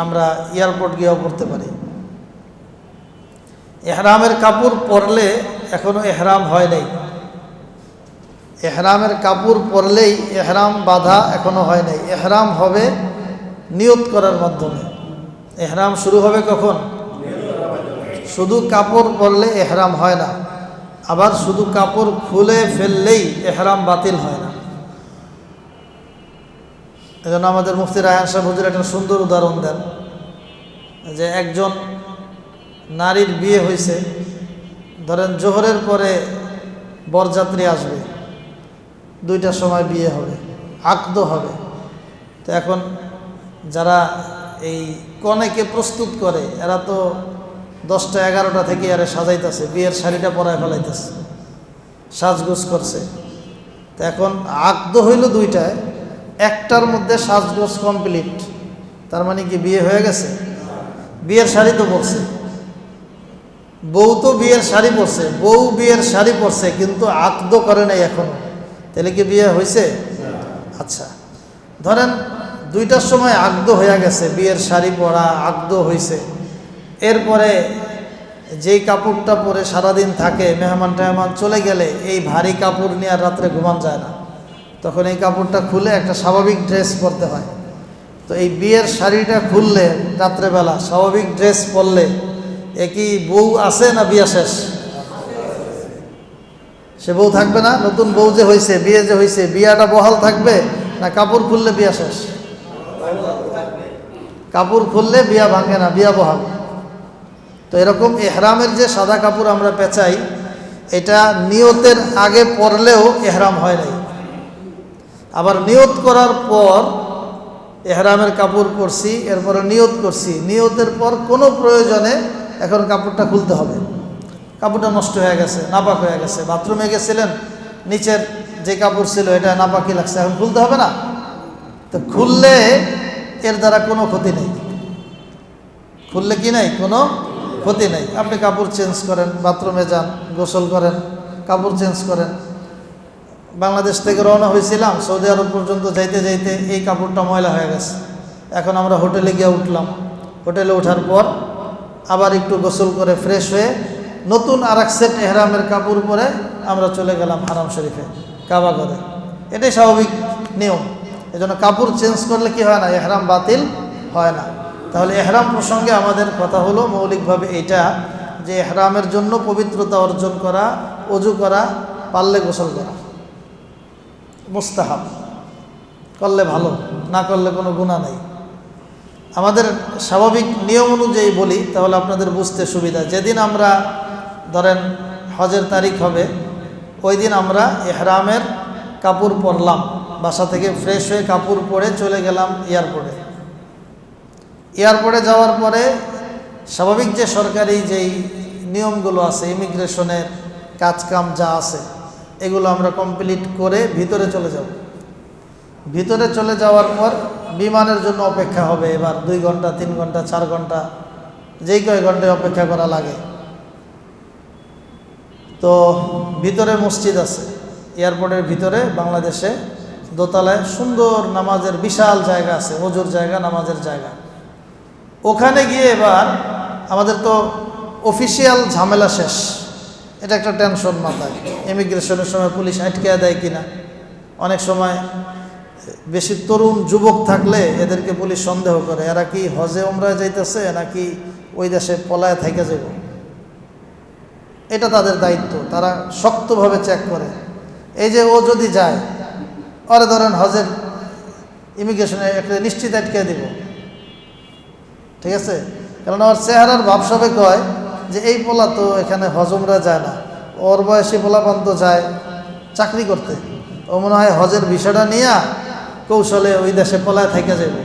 আমরা এয়ারপোর্ট গিয়েও পরতে পারি। এহরামের কাপড় পরলে এখনো এহরাম হয় নাই। এহরামের কাপড় পরলেই এহরাম বাঁধা এখনো হয় নাই। এহরাম হবে নিয়ত করার মাধ্যমে। এহরাম শুরু হবে কখন? শুধু কাপড় পরলে এহরাম হয় না, আবার শুধু কাপড় খুলে ফেললেই এহরাম বাতিল হয় না। এজন্য আমাদের মুফতি রায়হান সাহেব হুজুর একটা সুন্দর উদাহরণ দেন যে একজন নারীর বিয়ে হয়েছে, ধরেন জোহরের পরে বরযাত্রী আসবে, 2টার সময় বিয়ে হবে, আকদ হবে। তো এখন যারা এই কনেকে প্রস্তুত করে এরা তো 10টা 11টা থেকে আরে সাজাইতেছে, বিয়ের শাড়িটা পরায় ফেলাইতেছে, সাজগোজ করছে। তো এখন আকদ হইল 2টায়, 1টার মধ্যে সাজগোজ কমপ্লিট, তার মানে কি বিয়ে হয়ে গেছে? বিয়ের শাড়ি তো পরছে, বউ তো বিয়ের শাড়ি পরছে, বউ বিয়ের শাড়ি পরছে, কিন্তু আকদ করে নাই এখনো, তাহলে কি বিয়ে হয়েছে? আচ্ছা, ধরেন 2টার সময় আকদ হয়ে গেছে, বিয়ের শাড়ি পরা আকদ হয়েছে। এরপরে যেই কাপড়টা পরে সারাদিন থাকে, মেহমান টেহমান চলে গেলে এই ভারী কাপড় নিয়ে আর রাত্রে ঘুমান যায় না, তখন এই কাপড়টা খুলে একটা স্বাভাবিক ড্রেস পরতে হয়। তো এই বিয়ের শাড়িটা খুললে রাত্রেবেলা স্বাভাবিক ড্রেস পরলে এ কি বউ আছে না বিয়ে শেষ? সে বউ থাকবে না? নতুন বউ যে হয়েছে, বিয়ে যে হয়েছে, বিয়াটা বহাল থাকবে না কাপড় খুললে বিয়া শেষ? কাপড় খুললে বিয়া ভাঙে না, বিয়া বহাল। তো এরকম এহরামের যে সাদা কাপড় আমরা পেঁচাই, এটা নিয়তের আগে পরলেও এহরাম হয় নাই। আবার নিয়ত করার পর এহরামের কাপড় পরছি, এরপরে নিয়ত করছি, নিয়তের পর কোনো প্রয়োজনে এখন কাপড়টা খুলতে হবে। কাপড়টা নষ্ট হয়ে গেছে, নাপাক হয়ে গেছে, বাথরুমে গেছিলেন, নিচের যে কাপড় ছিল এটা নাপাকি লাগছে, এখন খুলতে হবে না? তো খুললে এর দ্বারা কোনো ক্ষতি নেই। খুললে কি নাই? কোনো ক্ষতি নেই। আপনি কাপড় চেঞ্জ করেন, বাথরুমে যান, গোসল করেন, কাপড় চেঞ্জ করেন। বাংলাদেশ থেকে রওনা হয়েছিলাম, সৌদি আরব পর্যন্ত যাইতে যাইতে এই কাপড়টা ময়লা হয়ে গেছে। এখন আমরা হোটেলে গিয়ে উঠলাম, হোটেলে ওঠার পর আবার একটু গোসল করে ফ্রেশ হয়ে নতুন আরেক সেট এহরামের কাপড় পরে আমরা চলে গেলাম হারাম শরীফে, কাবা ঘরে। এটাই স্বাভাবিক নিয়ম। এজন্য কাপড় চেঞ্জ করলে কি হয় না? এহরাম বাতিল হয় না। তাহলে এহরাম প্রসঙ্গে আমাদের কথা হলো মৌলিকভাবে এটা যে এহরামের জন্য পবিত্রতা অর্জন করা, ওযু করা, পারলে গোসল করা মুস্তাহাব, করলে ভালো, না করলে কোনো গুনাহ নেই। আমাদের স্বাভাবিক নিয়ম অনুযায়ী বলি তাহলে আপনাদের বুঝতে সুবিধা। যেদিন আমরা ধরেন হজের তারিখ হবে, ওই দিন আমরা এহরামের কাপড় পরলাম, বাসা থেকে ফ্রেশ হয়ে কাপড় পরে চলে গেলাম এয়ারপোর্টে। এয়ারপোর্টে যাওয়ার পরে স্বাভাবিক যে সরকারি যেই নিয়মগুলো আছে, ইমিগ্রেশনের কাজকাম যা আছে, এগুলো আমরা কমপ্লিট করে ভিতরে চলে যাব। ভিতরে চলে যাওয়ার পর বিমানের জন্য অপেক্ষা হবে। এবার 2 ঘন্টা, 3 ঘন্টা, 4 ঘন্টা, যেই কয় ঘন্টায় অপেক্ষা করা লাগে। তো ভিতরে মসজিদ আছে, এয়ারপোর্টের ভিতরে বাংলাদেশে দোতলায় সুন্দর নামাজের বিশাল জায়গা আছে, ওজুর জায়গা, নামাজের জায়গা। ওখানে গিয়ে এবার আমাদের তো অফিসিয়াল ঝামেলা শেষ, এটা একটা টেনশন মাথায়। ইমিগ্রেশনের সময় পুলিশ আটকে দেয় কিনা, অনেক সময় বেশি তরুণ যুবক থাকলে এদেরকে পুলিশ সন্দেহ করে এরা কি হজে ওমরায় যাইতেছে নাকি ওই দেশে পলায় থেকে যাব। এটা তাদের দায়িত্ব, তারা শক্তভাবে চেক করে। এই যে ও যদি যায়, ওরে ধরেন হজের ইমিগ্রেশনে একটা নিশ্চিত আটকে দিব, ঠিক আছে, কারণ ওর চেহারার ভাবসাবে কয় যে এই পোলা তো এখানে হজ ওমরা যায় না, ওর বয়সী পোলাপান তো যায় চাকরি করতে, ও মনে হয় হজের বিষয়টা নিয়ে কৌশলে ওই দেশে পলায় থেকে যাবে।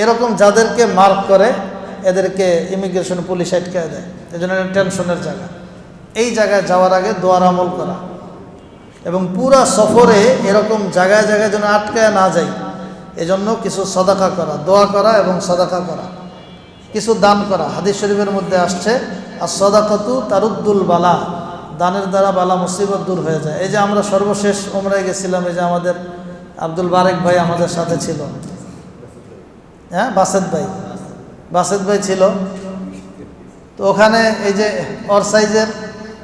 এরকম যাদেরকে মার্ক করে এদেরকে ইমিগ্রেশন পুলিশ আটকে দেয়। এই জন্য টেনশনের জায়গা। এই জায়গায় যাওয়ার আগে দোয়ার আমল করা এবং পুরা সফরে এরকম জায়গায় জায়গায় যেন আটকায় না যায়, এজন্য কিছু সদাকা করা, দোয়া করা এবং সদাকা করা, কিছু দান করা। হাদিস শরীফের মধ্যে আসছে আর সদাকাতু তারুদ্দুল বালা, দানের দ্বারা বালা মুসিবত দূর হয়ে যায়। এই যে আমরা সর্বশেষ ওমরায় গেছিলাম, এই যে আমাদের আব্দুল বারেক ভাই আমাদের সাথে ছিল, হ্যাঁ বাসেদ ভাই ছিল। তো ওখানে এই যে ওর সাইজের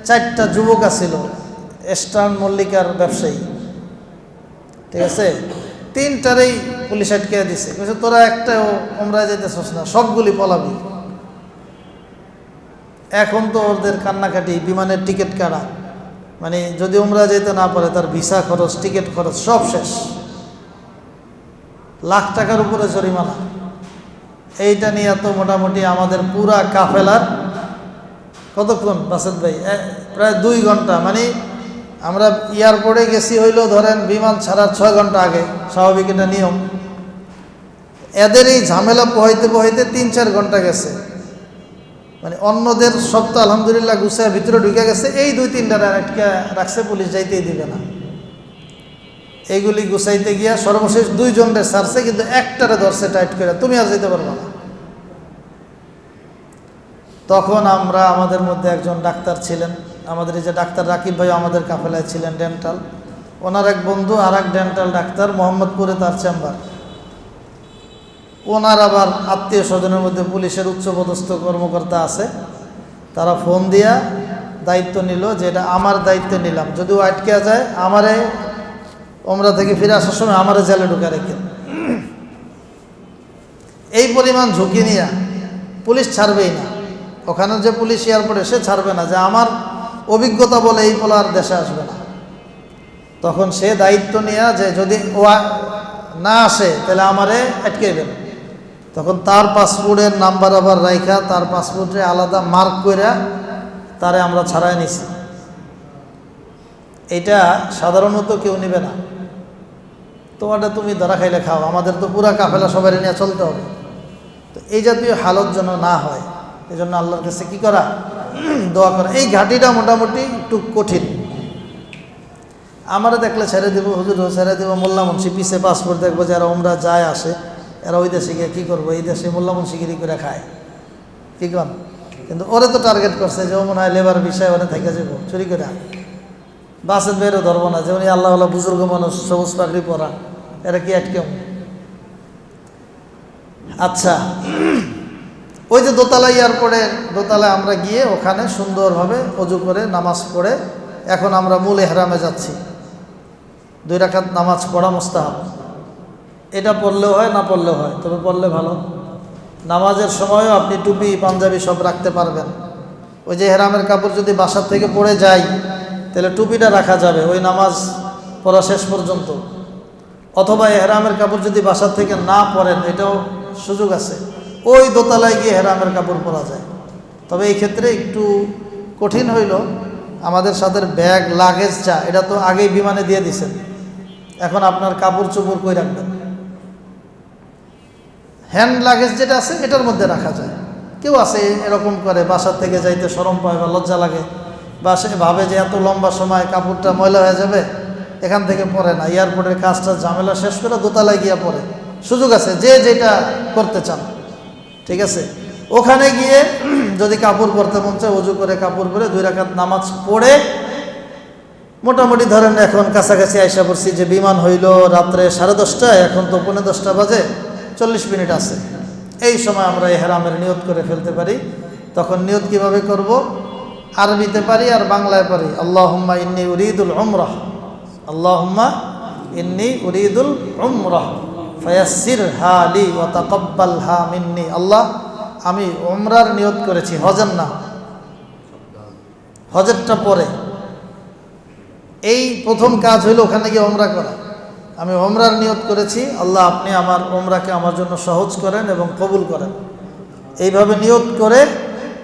4টা যুবক আছিল, স্টার্ন মল্লিকার ব্যবসায়ী, ঠিক আছে, 3টারেই পুলিশ আটকে দিছে, বলছে তোরা একটাও ওমরায় যেতেছস না, সবগুলি পলাবি। এখন তো ওদের কান্নাকাটি, বিমানের টিকিট কাটা, মানে যদি ওমরা যেতে না পারে তার ভিসা খরচ, টিকিট খরচ সব শেষ, লাখ টাকার উপরে জরিমানা। এইটা নিয়ে তো মোটামুটি আমাদের পুরা কাফেলার কতক্ষণ বাসেদ ভাই, প্রায় 2 ঘন্টা, মানে আমরা এয়ারপোর্টে গেছি হইলো ধরেন বিমান ছাড়ার 6 ঘন্টা আগে, স্বাভাবিক এটা নিয়ম। এদের এই ঝামেলা পোহাইতে পোহাইতে 3-4 ঘন্টা গেছে, মানে অন্যদের সব তো আলহামদুলিল্লাহ গুছায় ভিতরে ঢুকে গেছে, এই 2-3টা আটকে রাখছে, পুলিশ যাইতেই দিবে না। এইগুলি গুছাইতে গিয়া সর্বশেষ 2 জনরে ছাড়ছে, কিন্তু একটারে ধরছে টাইট করে, তুমি আর যেতে পারবে না। তখন আমরা, আমাদের মধ্যে একজন ডাক্তার ছিলেন, আমাদের এই যে ডাক্তার রাকিব ভাই আমাদের কাফেলায় ছিলেন ডেন্টাল, ওনার এক বন্ধু আর এক ডেন্টাল ডাক্তার, মোহাম্মদপুরে তার চেম্বার, ওনার আবার আত্মীয় স্বজনের মধ্যে পুলিশের উচ্চপদস্থ কর্মকর্তা আছে, তারা ফোন দিয়া দায়িত্ব নিল যে এটা আমার দায়িত্ব নিলাম, যদিও আটকে যায় আমারে ওমরা থেকে ফিরে আসার সময় আমারে জেলে ঢুকে রেখে। এই পরিমাণ ঝুঁকি নিয়ে পুলিশ ছাড়বেই না, ওখানে যে পুলিশ এয়ারপোর্টে সে ছাড়বে না, যে আমার অভিজ্ঞতা বলে এই পোলার দেশে আসবে না। তখন সে দায়িত্ব নিয়ে যে যদি ও না আসে তাহলে আমারে আটকেবেন। তখন তার পাসপোর্টের নাম্বার আবার রাইখা তার পাসপোর্টে আলাদা মার্ক করে তারে আমরা ছাড়াই নিছি। এটা সাধারণত কেউ নেবে না, তোমারটা তুমি ধরা খাইলে খাও, আমাদের তো পুরা কাফেলা সবাই নিয়ে চলতে হবে। তো এই জাতীয় হালত যেন না হয়, এই জন্য আল্লাহর কাছে কী করা, দোয়া করা। এই ঘাটিটা মোটামুটি একটু কঠিন, আমরা দেখলে ছেড়ে দেবো, হুজুর ছেড়ে দেবো, মোল্লা মুন্সি পিছে পাসপোর্ট দেখবো, যারা ওমরা যায় আসে এরা ওই দেশে গিয়ে কী করবো, এই দেশে মোল্লা মুন্সিগিরি করে খায়, কী কন। কিন্তু ওরে তো টার্গেট করছে যে ও মনে হয় লেবার বিষয় ওরে থেকে যাবো চুরি করে, বাসের বেরও ধরবো না, যেমন আল্লাহ আল্লাহ বুজুর্গ মানুষ সবুজ পাগড়ি পরা, এরা কি আটকেও। আচ্ছা, ওই যে দোতলা এয়ারপোর্টের দোতলায় আমরা গিয়ে ওখানে সুন্দরভাবে অজু করে নামাজ পড়ে এখন আমরা মূল এহরামে যাচ্ছি। 2 রাকাত নামাজ পড়া মুস্তাহাব, এটা পড়লেও হয় না পড়লেও হয়, তবে পড়লে ভালো। নামাজের সময়ও আপনি টুপি পাঞ্জাবি সব রাখতে পারবেন। ওই যে এহরামের কাপড় যদি বাসার থেকে পড়ে যায় তাহলে টুপিটা রাখা যাবে ওই নামাজ পড়া শেষ পর্যন্ত, অথবা এহরামের কাপড় যদি বাসার থেকে না পরেন এটাও সুযোগ আছে, ওই দোতলায় গিয়ে এহরামের কাপড় পরা যায়। তবে এই ক্ষেত্রে একটু কঠিন হইল, আমাদের সাথে ব্যাগ লাগেজ যা এটা তো আগেই বিমানে দিয়ে দিছেন, এখন আপনার কাপড় চোপড় কই রাখবেন। হ্যান্ড লাগেজ যেটা আছে এটার মধ্যে রাখা যায়। কেউ আছে এরকম করে, বাসার থেকে যাইতে শরম পায় বা লজ্জা লাগে, বা সে ভাবে যে এত লম্বা সময় কাপড়টা ময়লা হয়ে যাবে, এখান থেকে পরে না, এয়ারপোর্টের কাজটা ঝামেলা শেষ করে দোতলায় গিয়ে পরে। সুযোগ আছে যে যেটা করতে চান, ঠিক আছে। ওখানে গিয়ে যদি কাপড় পরতে মন চায় অজু করে কাপড় পরে 2 রাকাত নামাজ পড়ে মোটামুটি ধরেন এখন কাছাকাছি আইসা পড়ছি, যে বিমান হইল রাত্রে 10:30, এখন তো 10:45 বাজে, 40 মিনিট আছে। এই সময় আমরা ইহরামের নিয়ত করে ফেলতে পারি। তখন নিয়ত কিভাবে করব? আরবিতে পারি আর বাংলায় পারি। আল্লাহুম্মা ইন্নী উরিদুল উমরাহ, আল্লাহুম্মা ইন্নী উরিদুল উমরাহ ফায়াসসিরহা লি ওয়া তাকাব্বালহা মিন্নি। আল্লাহ, আমি উমরার নিয়ত করেছি, হজের না, হজেরটা পরে। এই প্রথম কাজ হইল ওখানে গিয়ে উমরা করা। আমি উমরার নিয়ত করেছি, আল্লাহ আপনি আমার উমরাকে আমার জন্য সহজ করেন এবং কবুল করেন। এইভাবে নিয়ত করে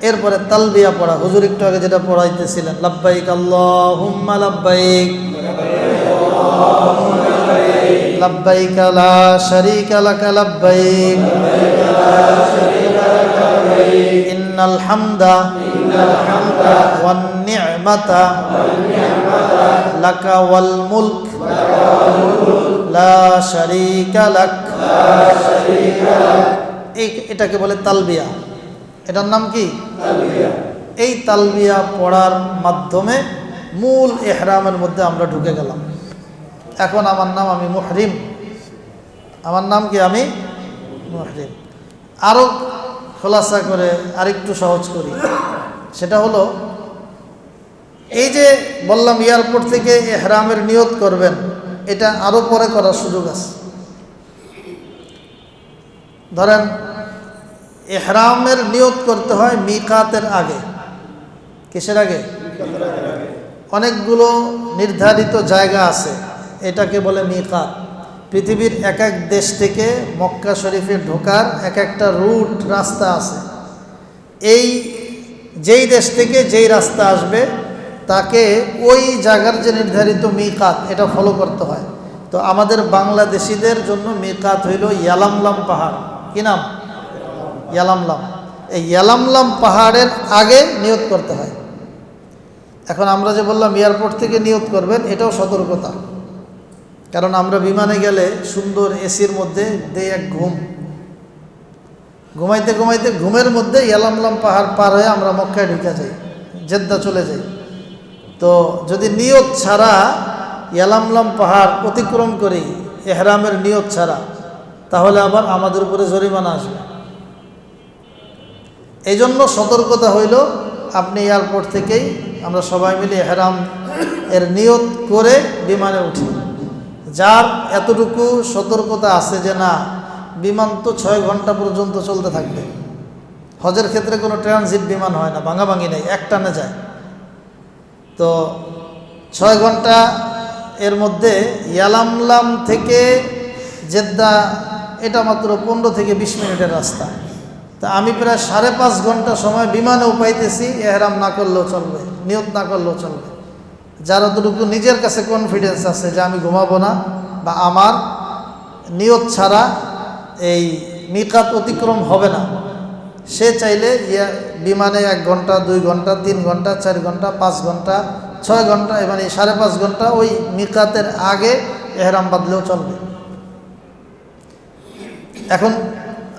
এরপরে তালবিয়া পড়া। হুজুর একটু আগে যেটা পড়াইতেছিলেন, লাব্বাইক আল্লাহুম্মা লাব্বাইক, লাব্বাইক লা শারীকা লাকা লাব্বাইক, ইন্নাল হামদা ওয়ান নি'মাতা লাকা ওয়াল মুলক লা শারীকা লাক। এটাকে বলে তালবিয়া। এটার নাম কি? এই তালবিয়া পড়ার মাধ্যমে মূল ইহরামের মধ্যে আমরা ঢুকে গেলাম। এখন আমার নাম, আমি মুহরিম। আমার নাম কি? আমি মুহরিম। আরও খোলাসা করে আরেকটু সহজ করি, সেটা হলো এই যে বললাম এয়ারপোর্ট থেকে ইহরামের নিয়ত করবেন, এটা আরও পরে করার সুযোগ আছে। ধরেন ইহরামের নিয়ত করতে হয় মিকাতের আগে। কিসের আগে? অনেকগুলো নির্ধারিত জায়গা আছে, এটাকে বলে মিকাত। পৃথিবীর এক এক দেশ থেকে মক্কা শরীফে ঢোকার এক একটা রুট, রাস্তা আছে। এই যেই দেশ থেকে যেই রাস্তা আসবে তাকে ওই জায়গার যে নির্ধারিত মিকাত, এটা ফলো করতে হয়। তো আমাদের বাংলাদেশিদের জন্য মিকাত হইল ইয়ালামলাম পাহাড়। কি নাম? ইয়ালামলাম। এই ইয়ালামলাম পাহাড়ের আগে নিয়ত করতে হয়। এখন আমরা যে বললাম এয়ারপোর্ট থেকে নিয়ত করবেন, এটাও সতর্কতা। কারণ আমরা বিমানে গেলে সুন্দর এসির মধ্যে দেয় এক ঘুম, ঘুমাইতে ঘুমাইতে ঘুমের মধ্যে ইয়ালামলাম পাহাড় পার হয়ে আমরা মক্কায় ঢুকে যাই, জেদ্দা চলে যাই। তো যদি নিয়ত ছাড়া ইয়ালামলাম পাহাড় অতিক্রম করি ইহরামের নিয়ত ছাড়া, তাহলে আবার আমাদের উপরে জরিমানা আসবে। এই জন্য সতর্কতা হইল আপনি এয়ারপোর্ট থেকেই আমরা সবাই মিলে ইহরাম এর নিয়ত করে বিমানে উঠি। যার এতটুকু সতর্কতা আছে যে না, বিমান তো 6 ঘন্টা পর্যন্ত চলতে থাকবে। হজের ক্ষেত্রে কোনো ট্রানজিট বিমান হয় না, ভাঙাভাঙি নেই, একটানে যায়। তো 6 ঘন্টা এর মধ্যে ইয়ালামলাম থেকে জেদ্দা এটা মাত্র 15 থেকে 20 মিনিটের রাস্তা। তা আমি প্রায় 5.5 ঘন্টা সময় বিমানেও পাইতেছি, ইহরাম না করলেও চলবে, নিয়ত না করলেও চলবে। যার অতটুকু নিজের কাছে কনফিডেন্স আছে যে আমি ঘুমাবো না বা আমার নিয়ত ছাড়া এই মিকাত অতিক্রম হবে না, সে চাইলে বিমানে 1 ঘন্টা, 2 ঘন্টা, 3 ঘন্টা, 4 ঘন্টা, 5 ঘন্টা, 6 ঘন্টা, মানে 5.5 ঘন্টা ওই মিকাতের আগে ইহরাম বাঁধলেও চলবে। এখন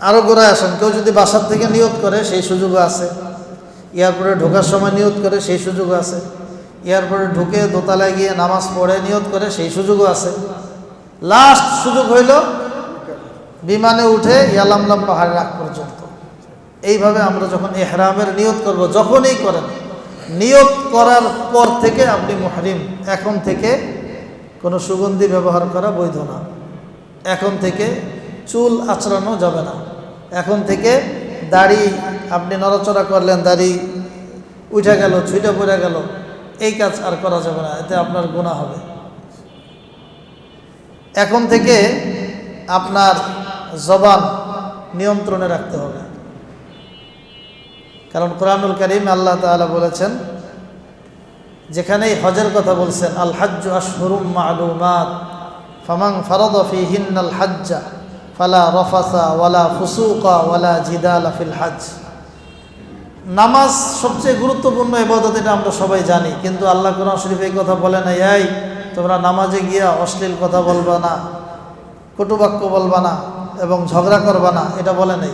আরও গোড়ায় আসেন, কেউ যদি বাসার থেকে নিয়ত করে সেই সুযোগও আছে। এয়ারপোর্টে ঢোকার সময় নিয়ত করে সেই সুযোগও আছে। এয়ারপোর্টে ঢুকে দোতলায় গিয়ে নামাজ পড়ে নিয়ত করে সেই সুযোগও আছে। লাস্ট সুযোগ হইল বিমানে উঠে ইয়ালামলাম পাহাড়ের আগ পর্যন্ত। এইভাবে আমরা যখন ইহরামের নিয়ত করব, যখনই করেন নিয়ত করার পর থেকে আপনি মুহরিম। এখন থেকে কোনো সুগন্ধি ব্যবহার করা বৈধ না। এখন থেকে চুল আঁচড়ানো যাবে না। এখন থেকে দাড়ি আপনি নড়াচড়া করলেন, দাড়ি উঠে গেল, ছুটে পড়ে গেল, এই কাজ আর করা যাবে না, এতে আপনার গুনাহ হবে। এখন থেকে আপনার জবান নিয়ন্ত্রণে রাখতে হবে। কারণ কোরআনুল কারীম আল্লাহ তাআলা বলেছেন, যেখানেই হজের কথা বলছেন, আল হাজ্জু আশহুরুম মা'লুমাত ফামান ফারাদা ফীহিন্নাল হাজ্জা ফালা রাফাসা ওয়ালা ফুসুকা ওয়ালা জিদালা ফিল হজ। নামাজ সবচেয়ে গুরুত্বপূর্ণ ইবাদত, এটা আমরা সবাই জানি। কিন্তু আল্লাহ কোরআন শরীফে এই কথা বলে না, এই তোমরা নামাজে গিয়া অশ্লীল কথা বলবা না, কটুবাক্য বলবা না এবং ঝগড়া করবা না, এটা বলে নাই।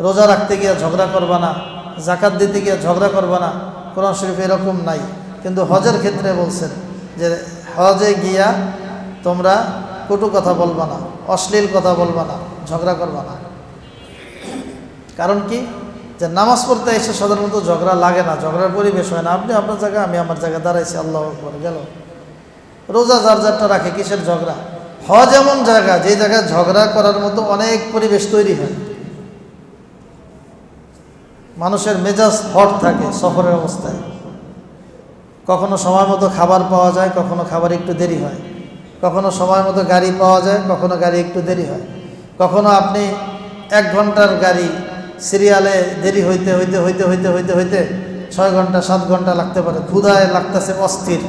রোজা রাখতে গিয়া ঝগড়া করবা না, জাকাত দিতে গিয়া ঝগড়া করবা না, কোরআন শরীফে এরকম নাই। কিন্তু হজের ক্ষেত্রে বলছেন যে হজে গিয়া তোমরা কটু কথা বলবা না, অশ্লীল কথা বলবা না, ঝগড়া করবা না। কারণ কি, যে নামাজ পড়তে এসে সাধারণত ঝগড়া লাগে না, ঝগড়ার পরিবেশ হয় না। আপনি আপনার জায়গায়, আমি আমার জায়গায় দাঁড়াইছি, আল্লাহু আকবার গেল। রোজা যার যারটা রাখে, কিসের ঝগড়া? হজ এমন জায়গা, যে জায়গায় ঝগড়া করার মতো অনেক পরিবেশ তৈরি হয়। মানুষের মেজাজ হট থাকে সফরের অবস্থায়। কখনো সময় মতো খাবার পাওয়া যায়, কখনো খাবার একটু দেরি হয়, কখনো সময় মতো গাড়ি পাওয়া যায়, কখনো গাড়ি একটু দেরি হয়, কখনো আপনি 1 ঘন্টার গাড়ি সিরিয়ালে দেরি হইতে হইতে হইতে হইতে হইতে হইতে 6 ঘন্টা 7 ঘন্টা লাগতে পারে। ক্ষুধায় লাগতেছে অস্থির,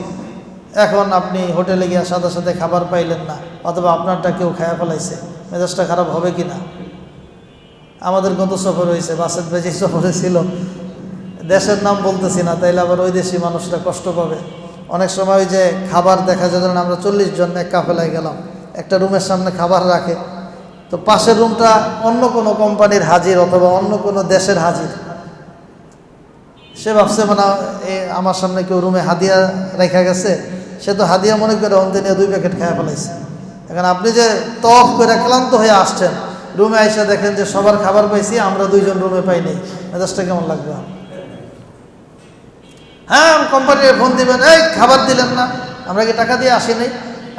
এখন আপনি হোটেলে গিয়ে সাথে সাথে খাবার পাইলেন না, অথবা আপনারটা কেউ খায়া ফেলাইছে, মেজাজটা খারাপ হবে কি না? আমাদের কত সফর হয়েছে, বাসের বেজে সফরে ছিল, দেশের নাম বলতেছি না, তাইলে আবার ওই দেশি মানুষরা কষ্ট পাবে। অনেক সময় ওই যে খাবার দেখা যায়, ধরেন আমরা 40 জন এক কাফেলায় গেলাম, একটা রুমের সামনে খাবার রাখে, তো পাশের রুমটা অন্য কোনো কোম্পানির হাজির অথবা অন্য কোনো দেশের হাজির। সে ভাবছে মানে আমার সামনে কেউ রুমে হাদিয়া রেখা গেছে, সে তো হাদিয়া মনে করে অন্তে নিয়ে 2 প্যাকেট খাওয়া ফেলাইছে। এখন আপনি যে তফ করে ক্লান্ত হয়ে আসছেন, রুমে আইসা দেখেন যে সবার খাবার পাইছি, আমরা 2 জন রুমে পাই নাই, মেজাজটা কেমন লাগবে? হ্যাঁ, কোম্পানির ফোন দিবেন, এই খাবার দিলেন না, আমরা কি টাকা দিয়ে আসি নাই?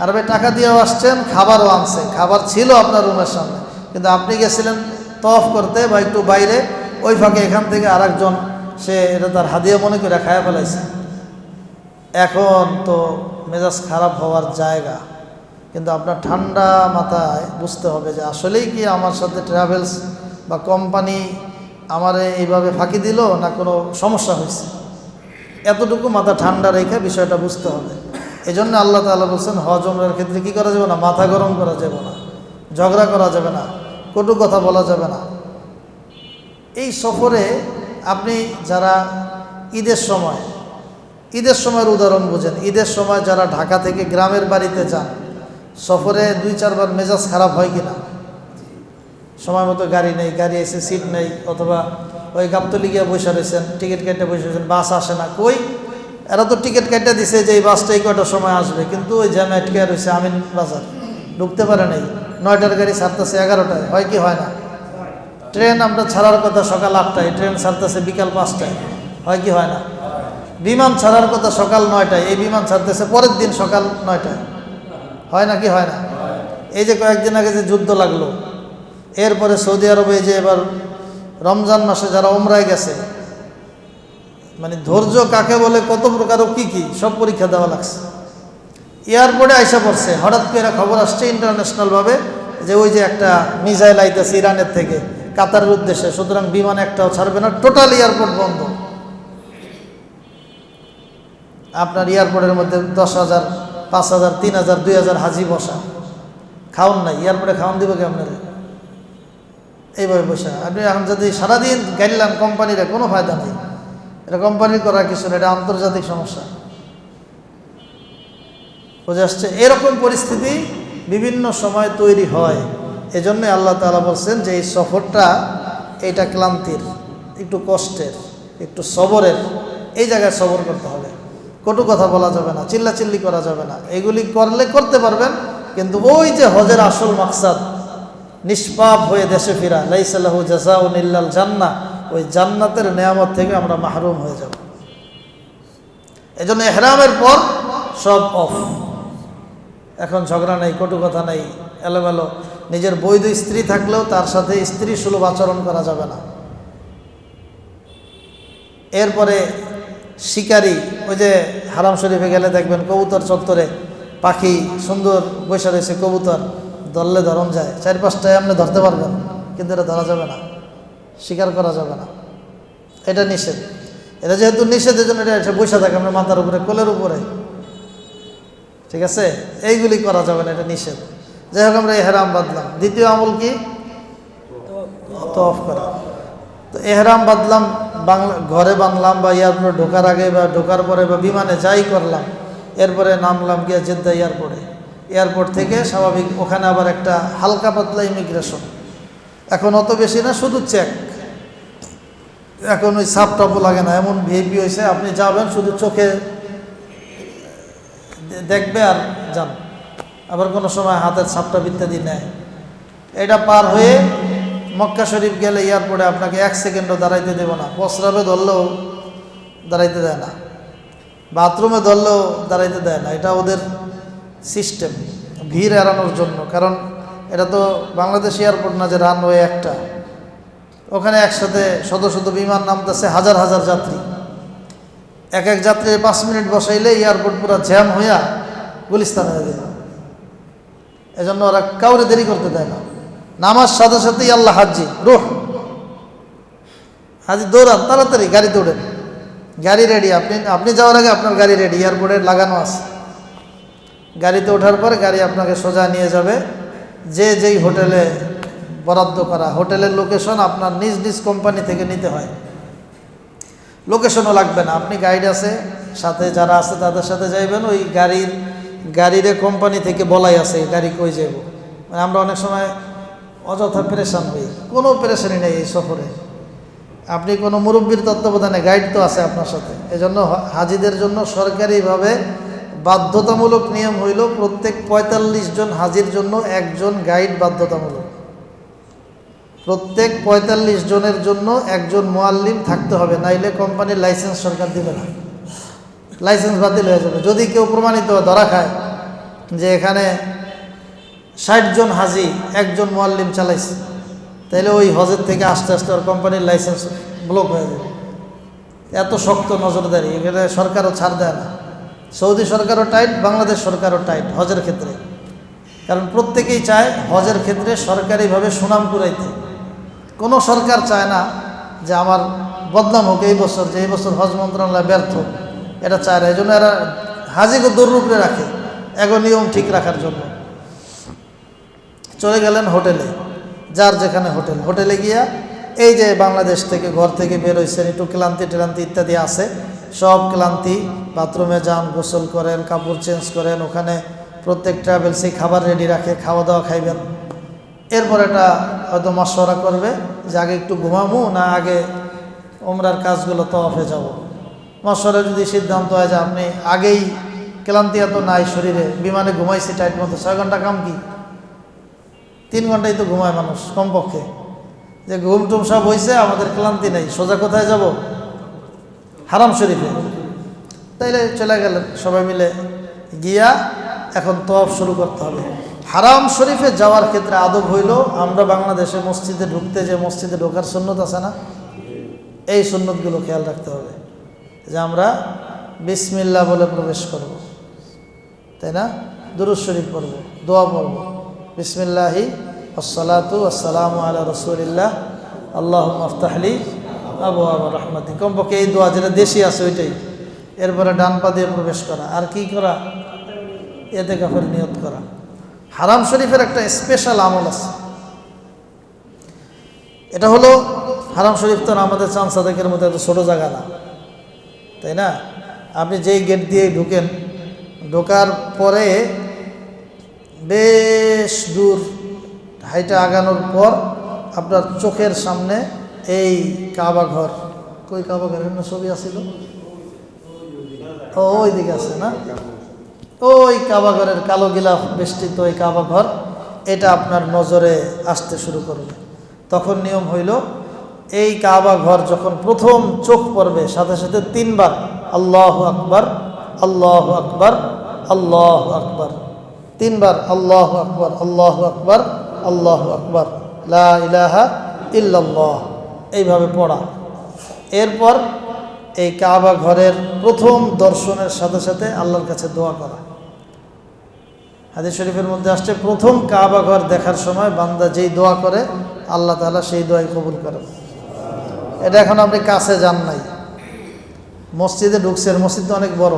আর ভাই টাকা দিয়েও আসছেন, খাবারও আনছে, খাবার ছিল আপনার রুমের সামনে, কিন্তু আপনি গেছিলেন তফ করতে বা একটু বাইরে, ওই ফাঁকে এখান থেকে আরেকজন সে এটা তার হাদিয়া মনে করে খায়া ফেলাইছে। এখন তো মেজাজ খারাপ হওয়ার জায়গা, কিন্তু আপনার ঠান্ডা মাথায় বুঝতে হবে যে আসলেই কি আমার সাথে ট্রাভেলস বা কোম্পানি আমারে এইভাবে ফাঁকি দিল, না কোনো সমস্যা হয়েছে। এতটুকু মাথা ঠান্ডা রেখে বিষয়টা বুঝতে হবে। এই জন্য আল্লাহ তাআলা বলছেন, হজ ওমরার ক্ষেত্রে কী করা যাবে না? মাথা গরম করা যাবে না, ঝগড়া করা যাবে না, কটু কথা বলা যাবে না। এই সফরে আপনি যারা ঈদের সময়ের উদাহরণ বুঝেন, ঈদের সময় যারা ঢাকা থেকে গ্রামের বাড়িতে যান, সফরে 2-4 বার মেজাজ খারাপ হয় কিনা? সময় মতো গাড়ি নেই, গাড়ি এসে সিট নেই, অথবা ওই গাবতলি গিয়ে বসে রয়েছেন, টিকিট কেটে বসে রয়েছেন, বাস আসে না। কই, এরা তো টিকিট কেটে দিছে যে এই বাসটা এই কয়টার সময় আসবে, কিন্তু ওই জ্যামে আটকে রয়েছে আমিন বাজার, ঢুকতে পারে নাই। 9টার গাড়ি ছাড়তেছে 11টায়, হয় কি হয় না? ট্রেন আমরা ছাড়ার কথা সকাল 8টায়, ট্রেন ছাড়তেছে বিকাল 5টায়, হয় কি হয় না? বিমান ছাড়ার কথা সকাল 9টায়, এই বিমান ছাড়তেছে পরের দিন সকাল 9টায়, হয় না কি হয় না? এই যে কয়েকদিন আগে যে যুদ্ধ লাগলো, এরপরে সৌদি আরবে যে এবার রমজান মাসে যারা ওমরায় গেছে, মানে ধৈর্য কাকে বলে, কত প্রকার ও কী সব পরীক্ষা দেওয়া লাগছে। এয়ারপোর্টে আইসা পড়ছে, হঠাৎ করে খবর আসছে ইন্টারন্যাশনালভাবে যে ওই যে একটা মিসাইল আইতেছে ইরানের থেকে কাতারের উদ্দেশ্যে, সুতরাং বিমান একটাও ছাড়বে না, টোটাল এয়ারপোর্ট বন্ধ। আপনার এয়ারপোর্টের মধ্যে 10,000, 5,000, 3,000, 2,000 হাজি বসা, খাওন নাই, এয়ারপোর্টে খাওয়ান দিব কি আপনারা? এইভাবে বসা আপনি এখন যদি সারাদিন গাইলান কোম্পানির, কোনো ফায়দা নেই। এটা কোম্পানির করা কিছু না, এটা আন্তর্জাতিক সমস্যা, বুঝে আসছে? এরকম পরিস্থিতি বিভিন্ন সময় তৈরি হয়। এজন্যই আল্লাহ তাআলা বলছেন যে এই সফরটা এটা ক্লান্তির, একটু কষ্টের, একটু সবরের। এই জায়গায় সবর করতে হবে, কটু কথা বলা যাবে না, চিল্লাচিল্লি করা যাবে না। এগুলি করলে করতে পারবেন, কিন্তু ওই যে হজের আসল মাকসাদ, নিষ্পাপ হয়ে দেশে ফিরা, লাইসা লাহু জাযাউন ইল্লাল জান্নাহ, ওই জান্নাতের নেয়ামত থেকে আমরা মাহরুম হয়ে যাব। এজন্য ইহরামের পর সব অফ, এখন ঝগড়া নেই, কটু কথা নেই, এলোমেলো। নিজের বৈধ স্ত্রী থাকলেও তার সাথে স্ত্রী সুলভ আচরণ করা যাবে না। এরপরে শিকারি, ওই যে হারাম শরীফে গেলে দেখবেন কবুতর চত্বরে পাখি সুন্দর বসে রয়েছে, কবুতর ধরলে ধরন যায়, 4-5টায় আপনি ধরতে পারবেন, কিন্তু এটা ধরা যাবে না, শিকার করা যাবে না, এটা নিষেধ। এটা যেহেতু নিষেধ, এই জন্য এটা এসে বসে থাকে আপনার মাথার উপরে, কোলের উপরে, ঠিক আছে? এইগুলি করা যাবে না, এটা নিষেধ। যাই হোক, আমরা এহরাম বাঁধলাম। দ্বিতীয় আমল কি? তওয়াফ করা। তো এহরাম বাঁধলাম, ঘরে বাঁধলাম, বা এয়ারপোর্টে ঢোকার আগে বা ঢোকার পরে বা বিমানে যাই করলাম, এরপরে নামলাম গিয়া জেদ্দা এয়ারপোর্টে। এয়ারপোর্ট থেকে স্বাভাবিক ওখানে আবার একটা হালকা পাতলা ইমিগ্রেশন, এখন অত বেশি না, শুধু চেক। এখন ওই সাপ টাপও লাগে না, এমন ভিআইপি হয়েছে, আপনি যাবেন শুধু চোখে দেখবে আর যান। আবার কোনো সময় হাতের ছাপটা ইত্যাদি নেয়। এটা পার হয়ে মক্কা শরীফ গেলে এয়ারপোর্টে আপনাকে 1 সেকেন্ডও দাঁড়াইতে দেব না, প্রস্রাবে ধরলেও দাঁড়াইতে দেয় না, বাথরুমে ধরলেও দাঁড়াইতে দেয় না। এটা ওদের সিস্টেম ভিড় এড়ানোর জন্য। কারণ এটা তো বাংলাদেশ এয়ারপোর্ট না যে রানওয়ে একটা, ওখানে একসাথে শত শত বিমান নামতেছে, হাজার হাজার যাত্রী। এক এক যাত্রী 5 মিনিট বসাইলে এয়ারপোর্ট পুরো জ্যাম হইয়া গুলিস্তান হয়ে যায়। এজন্য ওরা কাউরে দেরি করতে দেয় না। নামাজ সাথে সাথেই আল্লাহ হাজি রুহ, হাজি দৌড়ান, তাড়াতাড়ি গাড়িতে ওঠেন, গাড়ি রেডি। আপনি যাওয়ার আগে আপনার গাড়ি রেডি, এয়ারপোর্টে লাগানো আছে। গাড়িতে ওঠার পর গাড়ি আপনাকে সোজা নিয়ে যাবে যেই হোটেলে বরাদ্দ করা। হোটেলের লোকেশন আপনার নিজ নিজ কোম্পানি থেকে নিতে হয়, লোকেশনও লাগবে না। আপনি গাইড আছে সাথে, যারা আছে তাদের সাথে যাইবেন। ওই গাড়ির কোম্পানি থেকে বলাই আছে গাড়ি কই যাব। মানে আমরা অনেক সময় অযথা পেরেশান হই, কোনো পেরেশানি নেই এই সফরে। আপনি কোনো মুরব্বীর তত্ত্বাবধানে গাইড তো আছে আপনার সাথে। এজন্য হাজিদের জন্য সরকারিভাবে বাধ্যতামূলক নিয়ম হইল প্রত্যেক 45 জন হাজির জন্য একজন গাইড বাধ্যতামূলক। প্রত্যেক 45 জনের জন্য একজন মুআল্লিম থাকতে হবে, নাইলে কোম্পানির লাইসেন্স সরকার দিবে না, লাইসেন্স বাতিল হয়ে যাবে। যদি কেউ প্রমাণিত ধরা খায় যে এখানে 60 জন হাজি একজন মুআল্লিম চালাইছে, তাইলে ওই হজের থেকে আস্তে আস্তে ওর কোম্পানির লাইসেন্স ব্লক হয়ে যাবে। এত শক্ত নজরদারি, এখানে সরকারও ছাড় দেয় না। সৌদি সরকারও টাইট, বাংলাদেশ সরকারও টাইট হজের ক্ষেত্রে। কারণ প্রত্যেকেই চায় হজের ক্ষেত্রে সরকারিভাবে সুনাম কুড়াইতে। কোনো সরকার চায় না যে আমার বদনাম হোক এই বছর, যে এই বছর হজ মন্ত্রণালয় ব্যর্থ, এটা চায় না। এই জন্য এরা হাজিকে দৌড়রূপে রাখে এগো নিয়ম ঠিক রাখার জন্য। চলে গেলেন হোটেলে, যার যেখানে হোটেলে গিয়া এই যে বাংলাদেশ থেকে ঘর থেকে বের হয়েছেন, একটু ক্লান্তি টেলান্তি ইত্যাদি আছে, সব ক্লান্তি, বাথরুমে যান, গোসল করেন, কাপড় চেঞ্জ করেন। ওখানে প্রত্যেক ট্রাভেলসেই খাবার রেডি রাখে, খাওয়া দাওয়া খাইবেন। এরপর এটা হয়তো মশওয়ারা করবে যে আগে একটু ঘুমামু না আগে ওমরার কাজগুলো তওয়াফে যাব। মশওয়ারা যদি সিদ্ধান্ত হয় যে আপনি আগেই, ক্লান্তি এত নাই শরীরে, বিমানে ঘুমাইছি টাইট মতো, 6 ঘন্টা কাম কি, 3 ঘন্টাই তো ঘুমায় মানুষ কমপক্ষে। যে ঘুম টুম সব হয়েছে, আমাদের ক্লান্তি নেই, সোজা কোথায় যাব? হারাম শরীফে। তাইলে চলে গেলেন সবাই মিলে, গিয়া এখন তওয়াফ শুরু করতে হবে। হারাম শরীফে যাওয়ার ক্ষেত্রে আদব হইল, আমরা বাংলাদেশে মসজিদে ঢুকতে যে মসজিদে ঢোকার সুন্নত আছে না, এই সুন্নতগুলো খেয়াল রাখতে হবে। যে আমরা বিসমিল্লাহ বলে প্রবেশ করব, তাই না? দুরূদ শরীফ পড়ব, দোয়া পড়ব, বিসমিল্লাহি আসসালাতু আসসালামু আলা রাসূলিল্লাহ আল্লাহুম্মা আফতাহলি আবওয়াবা রাহমাতি। কমপক্ষে এই দোয়া যেটা দেশি আছে ওইটাই। এরপরে ডান পা দিয়ে প্রবেশ করা, আর কি করা? ইতিকাফের নিয়ত করা। হারাম শরীফের একটা স্পেশাল আমল আছে, এটা হলো হারাম শরীফ তো আমাদের চাঁদ সাদেকের মতো এত ছোটো জায়গা না, তাই না? আপনি যেই গেট দিয়ে ঢুকেন, ঢোকার পরে বেশ দূর হাইটা আগানোর পর আপনার চোখের সামনে এই কাবা ঘর, কই কাবা ঘরের ছবি আছিল, ওই দিকে আছে না, ওই কাবা ঘরের কালো গিলাফ বেষ্টিত ওই কাবা ঘর, এটা আপনার নজরে আসতে শুরু করবে। তখন নিয়ম হইল এই কাবা ঘর যখন প্রথম চোখ পড়বে, সাথে সাথে 3 বার আল্লাহু আকবার, আল্লাহু আকবার, আল্লাহু আকবার, 3 বার আল্লাহু আকবার, আল্লাহু আকবার, আল্লাহু আকবার, লা ইলাহা ইল্লাল্লাহ, এইভাবে পড়া। এরপর এই কাবা ঘরের প্রথম দর্শনের সাথে সাথে আল্লাহর কাছে দোয়া করা। হাদিস শরীফের মধ্যে আসছে, প্রথম কাবা ঘর দেখার সময় বান্দা যেই দোয়া করে আল্লাহ তাআলা সেই দোয়াই কবুল করেন। এটা এখন আপনি কাছে যান নাই, মসজিদে ঢুকছেন, মসজিদ অনেক বড়,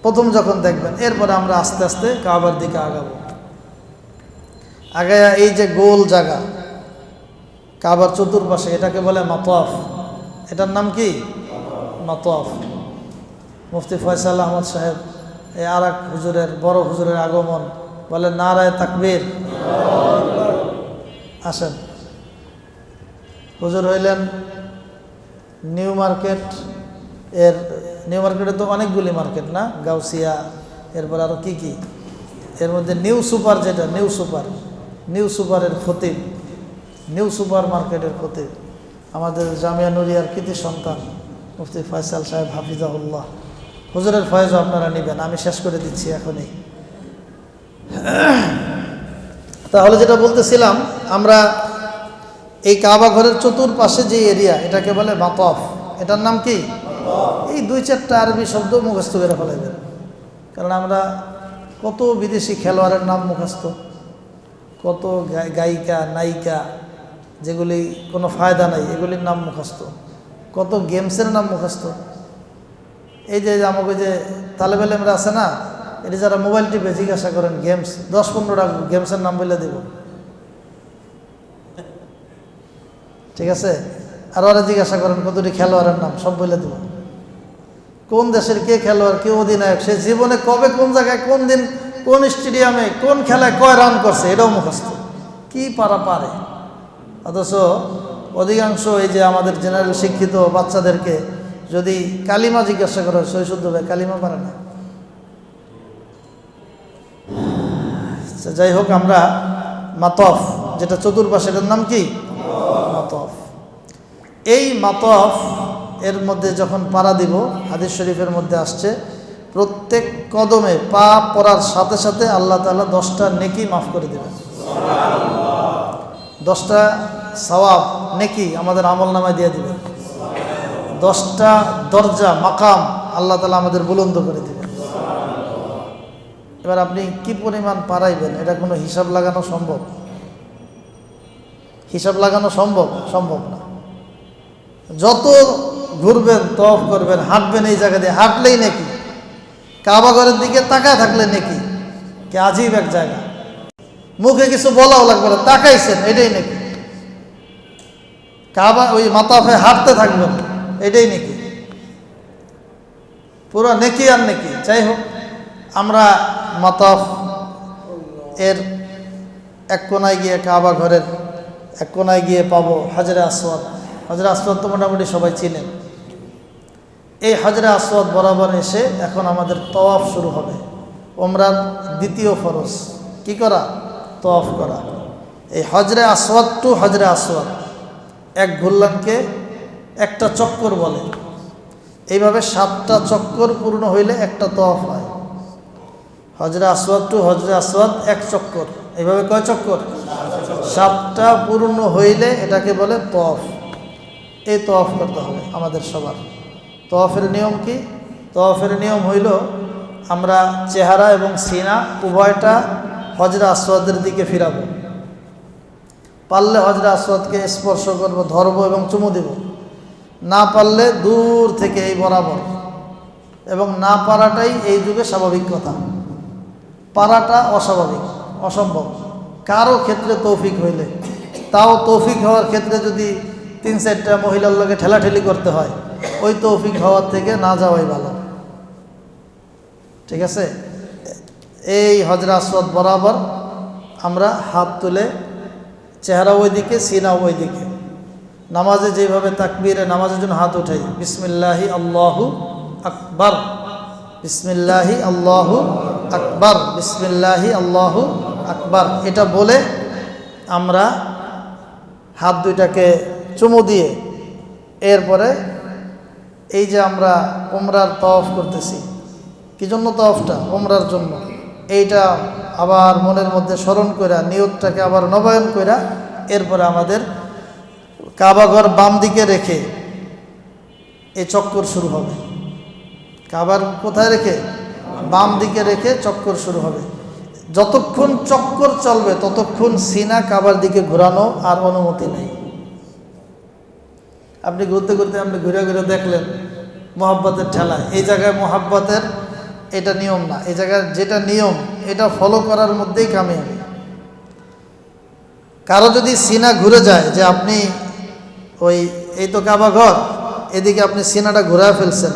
প্রথম যখন দেখবেন, এরপরে আমরা আস্তে আস্তে কাবার দিকে আগাবো। আগে এই যে গোল জায়গা কাবার চতুর্পাশে, এটাকে বলে মাতওয়াফ। এটার নাম কি? মাতওয়াফ। মুফতি ফয়সাল আহমদ সাহেব, এই আর এক হুজুরের, বড় হুজুরের আগমন, বলে নারায়ে তাকবীর। আসেন, হুজুর হইলেন নিউ মার্কেট এর, নিউ মার্কেটে তো অনেকগুলি মার্কেট না, গাউসিয়া, এরপর আরও কি কি, এর মধ্যে নিউ সুপার, যেটা নিউ সুপারের খতিব নিউ সুপার মার্কেটের খতিব, আমাদের জামিয়া নুরিয়ার কৃতি সন্তান মুফতি ফয়সাল সাহেব হাফিজাহুল্লাহ, হুজুরের ফয়েজও আপনারা নেবেন, আমি শেষ করে দিচ্ছি এখনই। তাহলে যেটা বলতেছিলাম, আমরা এই কাবা ঘরের চতুর্পাশে যে এরিয়া, এটাকে বলে মাতফ। এটার নাম কি? এই 2-4টা আরবি শব্দ মুখস্থ করে ফেলাইবেন, কারণ আমরা কত বিদেশি খেলোয়াড়ের নাম মুখস্থ, কত গায়িকা নায়িকা যেগুলি কোনো ফায়দা নাই এগুলির নাম মুখস্থ, কত গেমসের নাম মুখস্থ। এই যে আমাকে যে তালেব আলেমরা আছে না, এটি যারা মোবাইল টিপে জিজ্ঞাসা করেন গেমস, 10-15টা গেমসের নাম বলে দেব, ঠিক আছে? আর ওরা জিজ্ঞাসা করেন কতটি খেলোয়াড়ের নাম, সব বলে দেব। কোন দেশের কে খেলোয়াড়, কে অধিনায়ক, সে জীবনে কবে কোন জায়গায় কোন দিন কোন স্টেডিয়ামে কোন খেলায় কয় রান করছে, এটাও মুখস্থ। কি পারে। অথচ অধিকাংশ এই যে আমাদের জেনারেল শিক্ষিত বাচ্চাদেরকে যদি কালিমা জিজ্ঞাসা করে, সৈশুদ্ধ ভাই কালিমা পারে না। যাই হোক, আমরা মাতফ যেটা চতুর্পাশে, এটার নাম কি? মাতফ। এই মাতফ এর মধ্যে যখন পাড়া দিব, হাদিস শরীফের মধ্যে আসছে, প্রত্যেক কদমে পা পড়ার সাথে সাথে আল্লাহ তাআলা 10টা নেকি মাফ করে দেবেন। 10টা সওয়াব নেকি আমাদের আমল নামায় দিয়ে দিবেন। 10টা দরজা মাকাম আল্লাহ তাআলা আমাদের বুলন্দ করে দিবেন। এবার আপনি কি পরিমাণ পারাইবেন, এটা কোনো হিসাব লাগানো সম্ভব? হিসাব লাগানো সম্ভব না। যত ঘুরবেন, তওয়াফ করবেন, হাঁটবেন, এই জায়গা দিয়ে হাঁটলেই নাকি, কাবা ঘরের দিকে তাকায় থাকলে নাকি, কি আজীব এক জায়গা। মুখে কিছু বলাও লাগবে না, তাকাইছেন এটাই নাকি। কাবা ওই মাতাফে হাঁটতে থাকবেন, এটাই নাকি, পুরো নেকি আর নেকি। যাই হোক, আমরা মাতাফ এর এক কোনায় গিয়ে, কাবা ঘরের এক কোনায় গিয়ে পাবো হাজরে আসওয়াদ। হাজরে আসওয়াদ তো মোটামুটি সবাই চিনেন। এই হাজরে আসওয়াদ বরাবর এসে এখন আমাদের তওয়াফ শুরু হবে। ওমরার দ্বিতীয় ফরজ কি করা? তওয়াফ করা। এই হজরে আসওয়াদ টু হজরে আসওয়াদ, এক ঘুরলানকে একটা চক্কর বলে। এইভাবে 7টা চক্কর পূর্ণ হইলে একটা তওয়াফ হয়। হজরে আসওয়াদ টু হজরে আসওয়াদ এক চক্কর, এইভাবে কয় চক্কর? 7টা পূর্ণ হইলে এটাকে বলে তওয়াফ। এই তওয়াফ করতে হবে আমাদের সবার। তওয়াফের নিয়ম কি? তওয়াফের নিয়ম হইল, আমরা চেহারা এবং সিনা উভয়টা হজরে আসওয়াদের দিকে ফিরাবো। পারলে হজরে আসওয়াদকে স্পর্শ করব, ধরবো এবং চুমু দেব। না পারলে দূর থেকে এই বরাবর, এবং না পারাটাই এই যুগে স্বাভাবিক কথা। পারাটা অস্বাভাবিক, অসম্ভব। কারো ক্ষেত্রে তৌফিক হইলে, তাও তৌফিক হওয়ার ক্ষেত্রে যদি 3-4টা মহিলার লোকে ঠেলাঠেলি করতে হয়, ওই তৌফিক হওয়ার থেকে না যাওয়াই ভালো, ঠিক আছে? এই হজরে আসওয়াদ বরাবর আমরা হাত তুলে, চেহারা ওই দিকে, সিনা ওই দিকে। নামাজে যেভাবে তাকবীরে নামাজের জন্য হাত উঠাই, বিসমিল্লাহি আল্লাহু আকবার, বিসমিল্লাহি আল্লাহু আকবার, বিসমিল্লাহি আল্লাহু আকবার, এটা বলে আমরা হাত দুইটাকে চুমু দিয়ে, এরপরে এই যে আমরা উমরার তওয়াফ করতেছি, কি জন্য তওয়াফটা? উমরার জন্য। এইটা আবার মনের মধ্যে স্মরণ কইরা, নিয়তটাকে আবার নবায়ন কইরা, এরপরে আমাদের কাবাঘর বাম দিকে রেখে এই চক্কর শুরু হবে। কাবার কোথায় রেখে? বাম দিকে রেখে চক্কর শুরু হবে। যতক্ষণ চক্কর চলবে ততক্ষণ সিনা কাবার দিকে ঘোরানো আর অনুমতি নেই। আপনি ঘুরতে ঘুরতে আপনি ঘুরে ঘুরে দেখলেন মোহাব্বতের ঠেলায়, এই জায়গায় মোহাব্বতের এটা নিয়ম না। এই জায়গায় যেটা নিয়ম, এটা ফলো করার মধ্যেই কামিয়াবি। কারো যদি সিনা ঘুরে যায়, যে আপনি এই তো কাবা ঘর, এদিকে আপনি সিনাটা ঘুরায় ফেলছেন,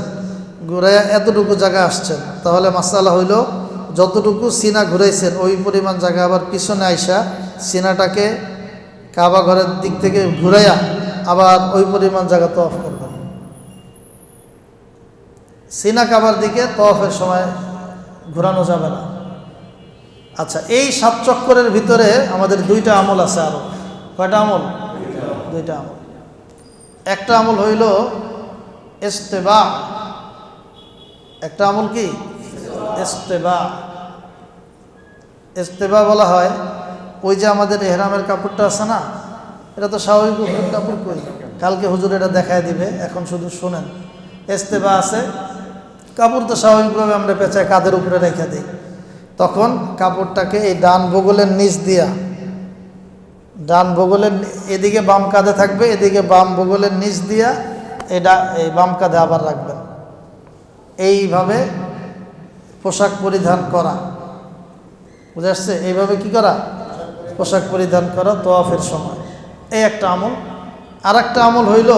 ঘুরায় এতটুকু জায়গা আসছেন, তাহলে মাসালা হইল যতটুকু সিনা ঘুরাইছেন ওই পরিমাণ জায়গা আবার পিছনে আইসা সিনাটাকে কাবা ঘরের দিক থেকে ঘুরাইয়া আবার ওই পরিমাণ জায়গা তওয়াফ করবেন। সিনা কাবার দিকে তওয়াফের সময় ঘোরানো যাবে না। আচ্ছা, এই 7 চক্করের ভিতরে আমাদের 2টা আমল আছে। আরো কয়টা আমল? দুইটা আমল। একটা আমল হইল ইস্তেবা, একটা আমল কি ইস্তেবা। ইস্তেবা বলা হয় ওই যে আমাদের এহরামের কাপড়টা আছে না, এটা তো স্বাভাবিক কাপড় কই, কালকে হুজুর এটা দেখায় দিবে, এখন শুধু শোনেন। ইস্তেবা আছে, কাপড় তো স্বাভাবিকভাবে আমরা পেঁচায় কাঁধের উপরে রেখে দিই, তখন কাপড়টাকে এই ডান বগলের নিচ দিয়া, ডান বগলের এদিকে বাম কাঁধে থাকবে, এদিকে বাম বগলের নিচ দিয়া এই বাম কাঁধে আবার রাখবেন। এইভাবে পোশাক পরিধান করা, বুঝে আসছে? এইভাবে কি করা? পোশাক পরিধান করা তওয়াফের সময়। এই একটা আমল। আর একটা আমল হইল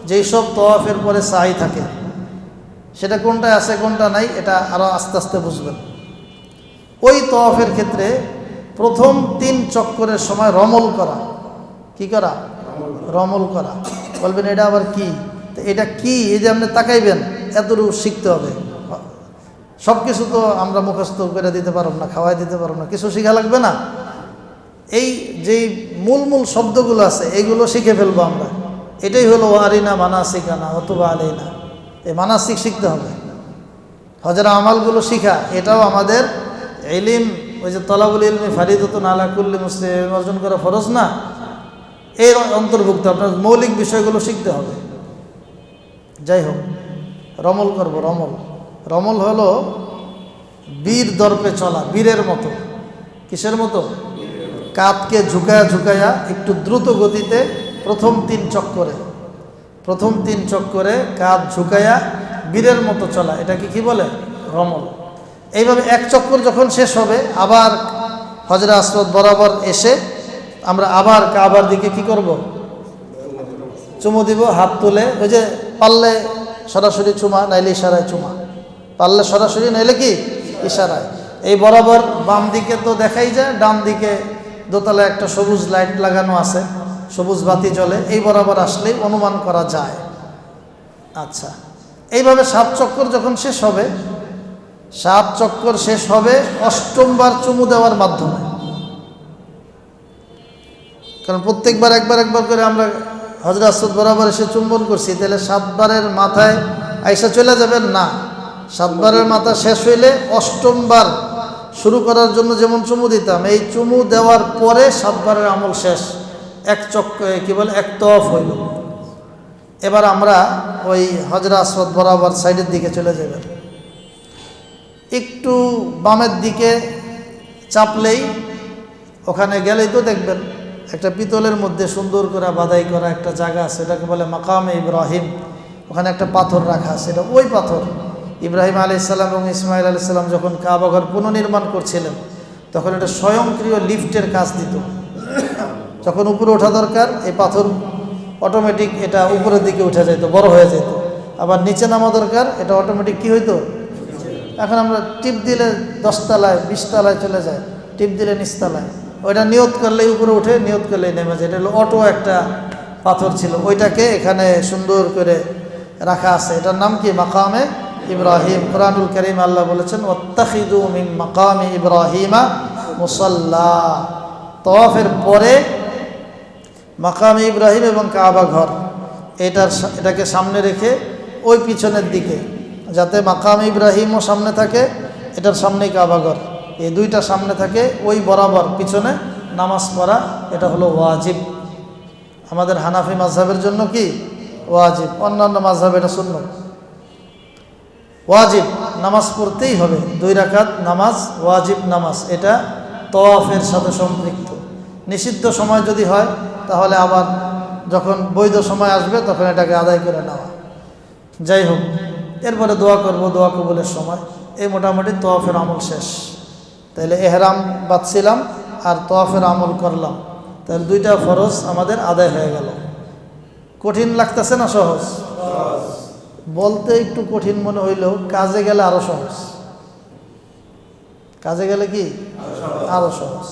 যেই সব তওয়াফের পরে সাই থাকে, সেটা কোনটায় আছে কোনটা নাই এটা আরও আস্তে আস্তে বুঝবেন। ওই তওয়াফের ক্ষেত্রে প্রথম 3 চক্করের সময় রমল করা। কি করা? রমল করা। বলবেন এটা আবার কি? তো এটা কি, এই যে আপনি তাকাইবেন, এতটুকু শিখতে হবে। সব কিছু তো আমরা মুখস্থ করে দিতে পারব না, খাওয়াই দিতে পারব না, কিছু শেখা লাগবে না? এই যেই মূল মূল শব্দগুলো আছে এইগুলো শিখে ফেলবো আমরা। এটাই হলো ওয়ারিনা মানাসিকানা অথবা আলাইনা। এই মানাসিক শিখতে হবে, হজের আমালগুলো শিখা, এটাও আমাদের ইলম, ওই যে তলাবুল ইলমি ফারিদাতুন আলা কুল্লি মুসলিম অর্জন করা ফরজ না, এর অন্তর্ভুক্ত। আপনার মৌলিক বিষয়গুলো শিখতে হবে। যাই হোক, রমল করব। রমল, রমল হলো বীর দর্পে চলা, বীরের মতো। কিসের মতো? কাঁধকে ঝুঁকায়া ঝুঁকায়া একটু দ্রুত গতিতে প্রথম 3 চক্করে, প্রথম 3 চক্করে কাঁধ ঝুঁকায়া বীরের মতো চলা, এটাকে কি বলে? রমল। এইভাবে 1 চক্কর যখন শেষ হবে, আবার হজরে আসওয়াদ বরাবর এসে আমরা আবার কাবার দিকে কি করব? চুমু দিব, হাত তুলে। ওই যে পারলে সরাসরি চুমা, নাইলে ইশারায় চুমা। পারলে সরাসরি, নাইলে কি ইশারায়। এই বরাবর বাম দিকে তো দেখাই যায়, ডান দিকে দোতলায় একটা সবুজ লাইট লাগানো আছে, সবুজ বাতি জ্বলে, এই বরাবর আসলেই অনুমান করা যায়। আচ্ছা, এইভাবে 7 চক্কর যখন শেষ হবে, 7 চক্কর শেষ হবে 8ম বার চুমু দেওয়ার মাধ্যমে। কারণ প্রত্যেকবার একবার একবার করে আমরা হজরে আসওয়াদ বরাবর এসে চুম্বন করছি, তাহলে 7 বারের মাথায় আইসা চলে যাবেন না। 7 বারের মাথা শেষ হইলে 8ম বার শুরু করার জন্য যেমন চুমু দিতাম, এই চুমু দেওয়ার পরে 7 বারের আমল শেষ। 1 চক্কর কি বলে, 1 তওয়াফ হইল। এবার আমরা ওই হজরে আসওয়াদ বরাবর সাইডের দিকে চলে যাবেন। একটু বামের দিকে চাপলেই, ওখানে গেলেই তো দেখবেন একটা পিতলের মধ্যে সুন্দর করে বাধাই করা একটা জায়গা আছে, এটাকে বলে মাকামে ইব্রাহিম। ওখানে একটা পাথর রাখা আছে, এটা ওই পাথর ইব্রাহিম আলাইহিস সালাম এবং ইসমাইল আলাইহিস সালাম যখন কাবাঘর পুনর্নির্মাণ করছিলেন, তখন এটা স্বয়ংক্রিয় লিফটের কাজ দিত। যখন উপরে ওঠা দরকার, এই পাথর অটোমেটিক এটা উপরের দিকে উঠে যেত, বড় হয়ে যেত। আবার নিচে নামা দরকার, এটা অটোমেটিক কি হইতো? এখন আমরা টিপ দিলে 10 তলায় 20 তলায় চলে যায়, টিপ দিলে নিচতলায়। ওইটা নিয়ত করলেই উপরে উঠে, নিয়ত করলেই নেমে যায়। এটা হলো অটো একটা পাথর ছিল, ওইটাকে এখানে সুন্দর করে রাখা আছে। এটার নাম কি? মাকামে ইব্রাহিম। কুরআনুল কারীম আল্লাহ বলেছেন, ওয়াত্তাখিযু মিন মাকামি ইব্রাহিমা মুসাল্লা। তওয়াফের পরে মাকামে ইব্রাহিম এবং কাবা ঘর, এটাকে সামনে রেখে ওই পিছনের দিকে, যাতে মাকাম ইব্রাহিমও সামনে থাকে, এটার সামনেই কাবা ঘর, এই দুইটা সামনে থাকে, ওই বরাবর পিছনে নামাজ পড়া, এটা হলো ওয়াজিব। আমাদের হানাফি মাযহাবের জন্য কি ওয়াজিব, অন্যান্য মাযহাব এটা সুন্নাত। ওয়াজিব, নামাজ পড়তেই হবে, 2 রাকাত নামাজ, ওয়াজিব নামাজ। এটা তওয়াফের সাথে সম্পৃক্ত। নিষিদ্ধ সময় যদি হয়, তাহলে আবার যখন বৈধ সময় আসবে তখন এটাকে আদায় করে নেওয়া। যাই হোক, এরপরে দোয়া করব, দোয়া কবুলের সময়। এই মোটামুটি তওয়াফের আমল শেষ। তাহলে এহরাম বাঁধছিলাম আর তওয়াফের আমল করলাম, তাহলে 2টা ফরজ আমাদের আদায় হয়ে গেল। কঠিন লাগতেছে না সহজ? বলতে একটু কঠিন মনে হইলেও কাজে গেলে আরো সহজ। কাজে গেলে কি আরো সহজ।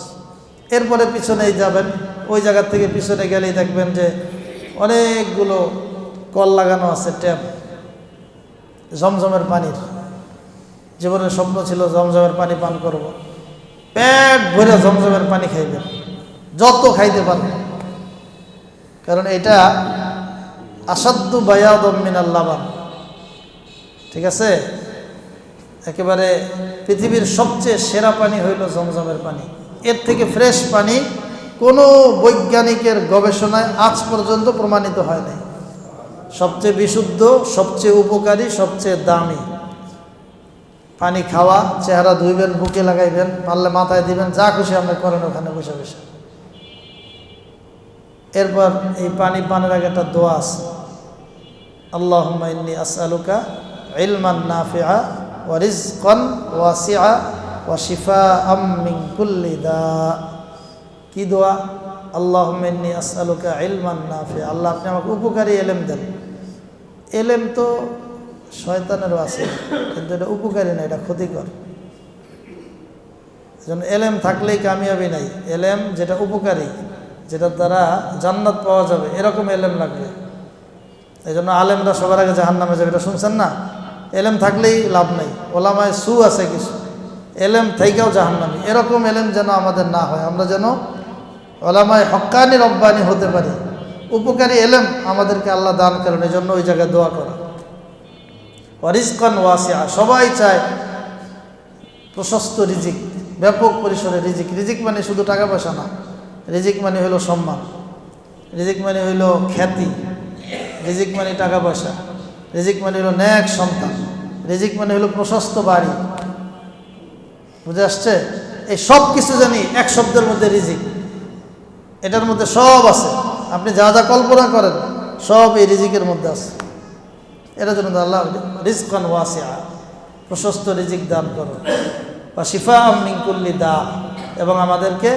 এরপরে পিছনেই যাবেন, ওই জায়গা থেকে পিছনে গেলেই দেখবেন যে অনেকগুলো কল লাগানো আছে, ট্যাপ, জমজমের পানির। জীবনের স্বপ্ন ছিল জমজমের পানি পান করব। পেট ভরে জমজমের পানি খাইবেন, যত খাইতে পারেন। কারণ এটা আসাদ্দু বায়াদম মিনাল লাবান, ঠিক আছে? একেবারে পৃথিবীর সবচেয়ে সেরা পানি হইল জমজমের পানি। এর থেকে ফ্রেশ পানি কোনো বৈজ্ঞানিকের গবেষণায় আজ পর্যন্ত প্রমাণিত হয় নাই। সবচেয়ে বিশুদ্ধ, সবচেয়ে উপকারী, সবচেয়ে দামি পানি খাওয়া। চেহারা ধুইবেন, বুকে লাগাইবেন, পারলে মাথায় দিবেন, যা খুশি আপনি করেন ওখানে বসে বসে। এরপর এই পানি পানের আগে একটা দোয়া আছে, আল্লাহুম্মা ইন্নী আসআলুকা ইলমান নাফিআ ওয়া রিজকান ওয়াসিআ ওয়া শিফাআম মিন কুল্লি দা। কি দোয়া? আল্লাহুম্মা ইন্নী আসআলুকা ইলমান নাফিআ, আল্লাহ আপনি আমাকে উপকারী এলেম দেন। এলেম তো শয়তানেরও আছে, কিন্তু এটা উপকারী না, এটা ক্ষতিকর। এজন্য এলেম থাকলেই কামিয়াবি নাই। এলেম যেটা উপকারী, যেটার দ্বারা জান্নাত পাওয়া যাবে, এরকম এলেম লাগবে। এই জন্য আলেমরা সবার আগে জাহান্নামে যাবে, এটা শুনছেন না? এলেম থাকলেই লাভ নাই। ওলামায় সু আছে কিছু, এলেম থেকেও জাহান্নামী। এরকম এলেম যেন আমাদের না হয়, আমরা যেন ওলামায় হক্কানি রব্বানি হতে পারি। উপকারী এলেম আমাদেরকে আল্লাহ দান করেন, এই জন্য ওই জায়গায় দোয়া করা। ওয়ারিজকান ওয়াসিআ, সবাই চায় প্রশস্ত রিজিক, ব্যাপক পরিসরে রিজিক। রিজিক মানে শুধু টাকা পয়সা না, রিজিক মানে হইল সম্মান, রিজিক মানে হইল খ্যাতি, রিজিক মানে টাকা পয়সা, রিজিক মানে হইল নেক সন্তান, রিজিক মানে হইল প্রশস্ত বাড়ি। বুঝে আসছে? এই সব কিছু জানি এক শব্দের মধ্যে রিজিক, এটার মধ্যে সব আছে। আপনি যা যা কল্পনা করেন সব এই রিজিকের মধ্যে আছে। এটার জন্য আল্লাহ রিজকান ওয়াসিআ, প্রশস্ত রিজিক দান করো, বা শিফাআম মিন কুল্লি দা, এবং আমাদেরকে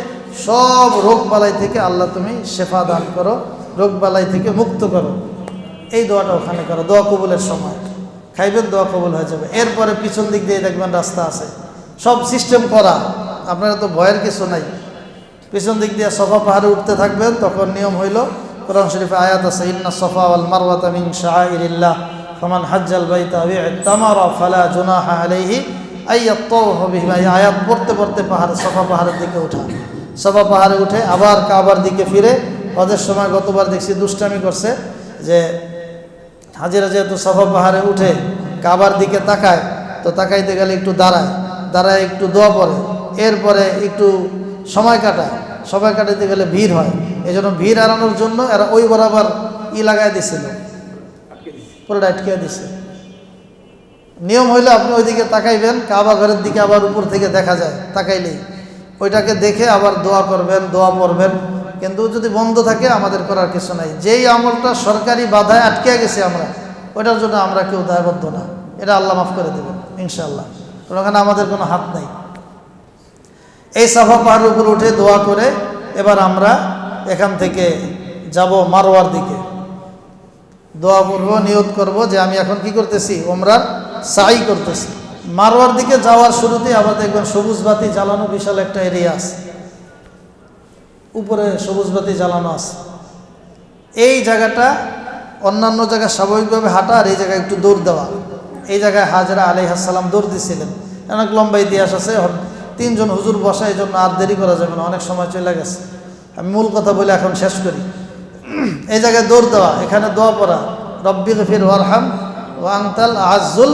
সব রোগ বালাই থেকে আল্লাহ তুমি শেফা দান করো, রোগ বালাই থেকে মুক্ত করো। এই দোয়াটা ওখানে করো, দোয়া কবুলের সময় খাইবেন, দোয়া কবুল হয়ে যাবে। এরপরে পিছন দিক দিয়ে দেখবেন রাস্তা আছে, সব সিস্টেম করা, আপনারা তো ভয়ের কিছু নাই। পিছন দিক দিয়ে সফা পাহাড়ে উঠতে থাকবেন, তখন নিয়ম হইল, কোরআন শরীফে আয়াত আছে, ইন্না সফা ওয়াল মারওয়াতা মিন শাআইরিল্লাহ ফামান হাজ্জাল বাইতা আও ইতামারা ফালা জুনাহা আলাইহি আইয়াত্তাওয়াফা বিহিমা। এই আয়াত পড়তে পড়তে সফা পাহাড়ের দিকে ওঠা, সফা পাহাড়ে উঠে আবার কাবার দিকে ফিরে। হজের সময় গতবার দেখছি দুষ্টামি করছে যে হাজিরা যেহেতু সফা পাহাড়ে উঠে কাবার দিকে তাকায়, তো তাকাইতে গেলে একটু দাঁড়ায় একটু দোয়া পড়ে, এরপরে একটু সময় কাটাইতে গেলে ভিড় হয়। এই জন্য ভিড় এড়ানোর জন্য এরা ওই বরাবর লাগাই দিছিল, পুরোটা আটকে দিছে। নিয়ম হইলে আপনি ওইদিকে তাকাইবেন, কাবা ঘরের দিকে আবার উপর থেকে দেখা যায়, তাকাইলেই ওইটাকে দেখে আবার দোয়া করবেন, দোয়া পড়বেন। কিন্তু যদি বন্ধ থাকে আমাদের করার কিছু নাই। যেই আমলটা সরকারি বাধায় আটকে গেছে আমরা, ওইটার জন্য আমরা কেউ দায়বদ্ধ না, এটা আল্লাহ মাফ করে দেবেন ইনশাআল্লাহ। ওখানে আমাদের কোনো হাত নাই। এই সাফা পাহাড়ের উপর উঠে দোয়া করে এবার আমরা এখান থেকে যাব মারওয়ার দিকে। দোয়া করব, নিয়ত করব যে আমি এখন কি করতেছি, ওমরার সাই করতেছি। মারওয়ার দিকে যাওয়ার শুরুতেই আবার দেখবেন সবুজ বাতি জ্বালানো বিশাল একটা এরিয়া আছে, উপরে সবুজ বাতি জ্বালানো আছে। এই জায়গাটা অন্যান্য জায়গায় স্বাভাবিকভাবে হাঁটা, আর এই জায়গায় একটু দৌড় দেওয়া। এই জায়গায় হাজরা আলাইহিস সালাম দৌড় দিছিলেন। অনেক লম্বা ইতিহাস আছে, 3 জন হুজুর বসা, এই জন্য আর দেরি করা যাবে না, অনেক সময় চলে গেছে। আমি মূল কথা বলে এখন শেষ করি। এই জায়গায় দৌড় দেওয়া, এখানে দোয়া পড়া, রব্বি গফির ওয়ারহাম ওয়া আনতাল আযুল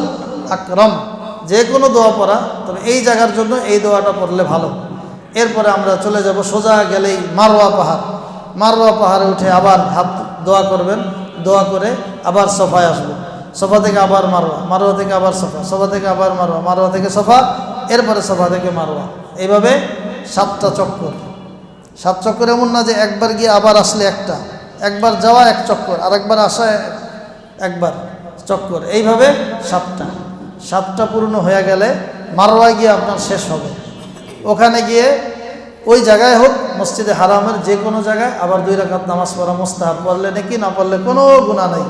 আকরাম, যে কোনো দোয়া পড়া, তবে এই জায়গার জন্য এই দোয়াটা পড়লে ভালো। এরপরে আমরা চলে যাব, সোজা গেলেই মারওয়া পাহাড়। মারওয়া পাহাড়ে উঠে আবার হাত দোয়া করবেন, দোয়া করে আবার সফায় আসবো। সফা থেকে আবার মারওয়া, মারওয়া থেকে আবার সফা, সফা থেকে আবার মারওয়া, মারওয়া থেকে সফা, এরপরে সফা থেকে মারওয়া। এইভাবে 7টা চক্কর। 7 চক্কর এমন না যে একবার গিয়ে আবার আসলে একটা, একবার যাওয়া 1 চক্কর, আর একবার আসা একবার চক্কর, এইভাবে 7টা পূর্ণ হয়ে গেলে মারওয়ায় গিয়ে আপনার শেষ হবে। ওখানে গিয়ে ওই জায়গায় হোক, মসজিদে হারামের যে কোনো জায়গায় আবার 2 রাকাত নামাজ পড়া মুস্তাহাব, পড়লে নাকি না পড়লে কোনো গুনাহ নাই।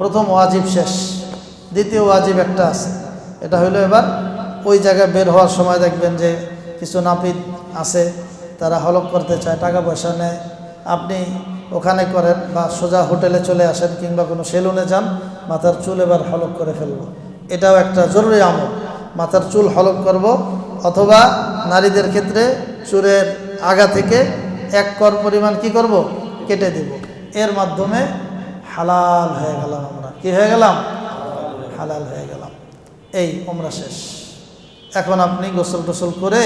প্রথম ওয়াজিব শেষ, দ্বিতীয় ওয়াজিব একটা আছে, এটা হইলো এবার ওই জায়গায় বের হওয়ার সময় দেখবেন যে কিছু নাপিত আছে, তারা হলক করতে চায়, টাকা পয়সা নেয়। আপনি ওখানে করেন, বা সোজা হোটেলে চলে আসেন, কিংবা কোনো সেলুনে যান, মাথার চুল এবার হলক করে ফেলবো। এটাও একটা জরুরি আমল, মাথার চুল হলক করব। অথবা নারীদের ক্ষেত্রে চুলের আগা থেকে 1 কর পরিমাণ কি করব, কেটে দিব। এর মাধ্যমে হালাল হয়ে গেলাম আমরা। কি হয়ে গেলাম? হালাল হয়ে গেলাম। এই ওমরা শেষ। এখন আপনি গোসল টোসল করে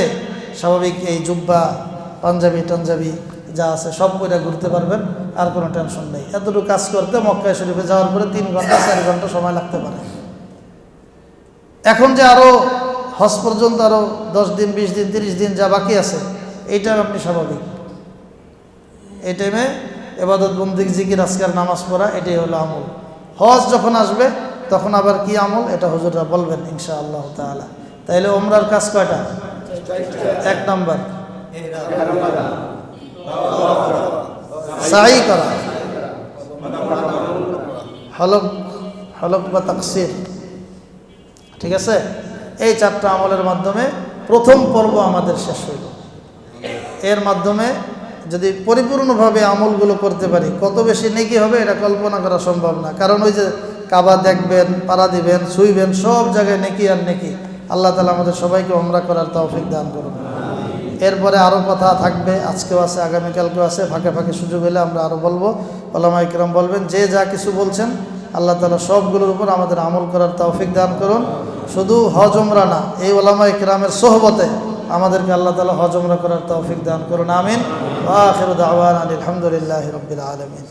স্বাভাবিক এই জুব্বা পাঞ্জাবি টাঞ্জাবি যা আছে সব করে ঘুরতে পারবেন, আর কোনো টেনশন নেই। এতটুকু কাজ করতে মক্কা শরীফে যাওয়ার পরে 3 ঘন্টা 4 ঘন্টা সময় লাগতে পারে। এখন যে আরও হজ পর্যন্ত আরও 10 দিন 20 দিন 30 দিন যা বাকি আছে, এইটা আপনি স্বাভাবিক। এই টাইমে ইবাদত বন্দেগী জিকির আজকার নামাজ পড়া, এটাই হলো আমল। হজ যখন আসবে তখন আবার কি আমল, এটা হুজুররা বলবেন ইনশাআল্লাহ তাআলা। তাইলে ওমরার কাজ কয়টা? 1 নাম্বার সাই করা, হলক বা তাকসির, ঠিক আছে? এই 4টা আমলের মাধ্যমে প্রথম পর্ব আমাদের শেষ হইল। এর মাধ্যমে যদি পরিপূর্ণভাবে আমলগুলো করতে পারি, কত বেশি নেকি হবে এটা কল্পনা করা সম্ভব না। কারণ ওই যে কাবা দেখবেন, পাড়া দিবেন, ছুঁইবেন, সব জায়গায় নেকি আর নেকি। আল্লাহ তাআলা আমাদের সবাইকে ওমরা করার তৌফিক দান করুন। এরপরে আরও কথা থাকবে, আজকেও আছে, আগামীকালকেও আছে। ফাঁকে ফাঁকে সুযোগ হলে আমরা আরও বলবো। ওলামা ইকরাম বলবেন, যে যা কিছু বলছেন আল্লাহ তাআলা সবগুলোর উপর আমাদের আমল করার তৌফিক দান করুন। শুধু হজ ওমরা না, এই ওলামা ইকরামের সোহবতে আমাদেরকে আল্লাহ তাআলা হজ ওমরা করার তৌফিক দান করুন। আমিন। ওয়া আখিরু দাওয়ানা আলহামদুলিল্লাহি রাব্বিল আলামিন।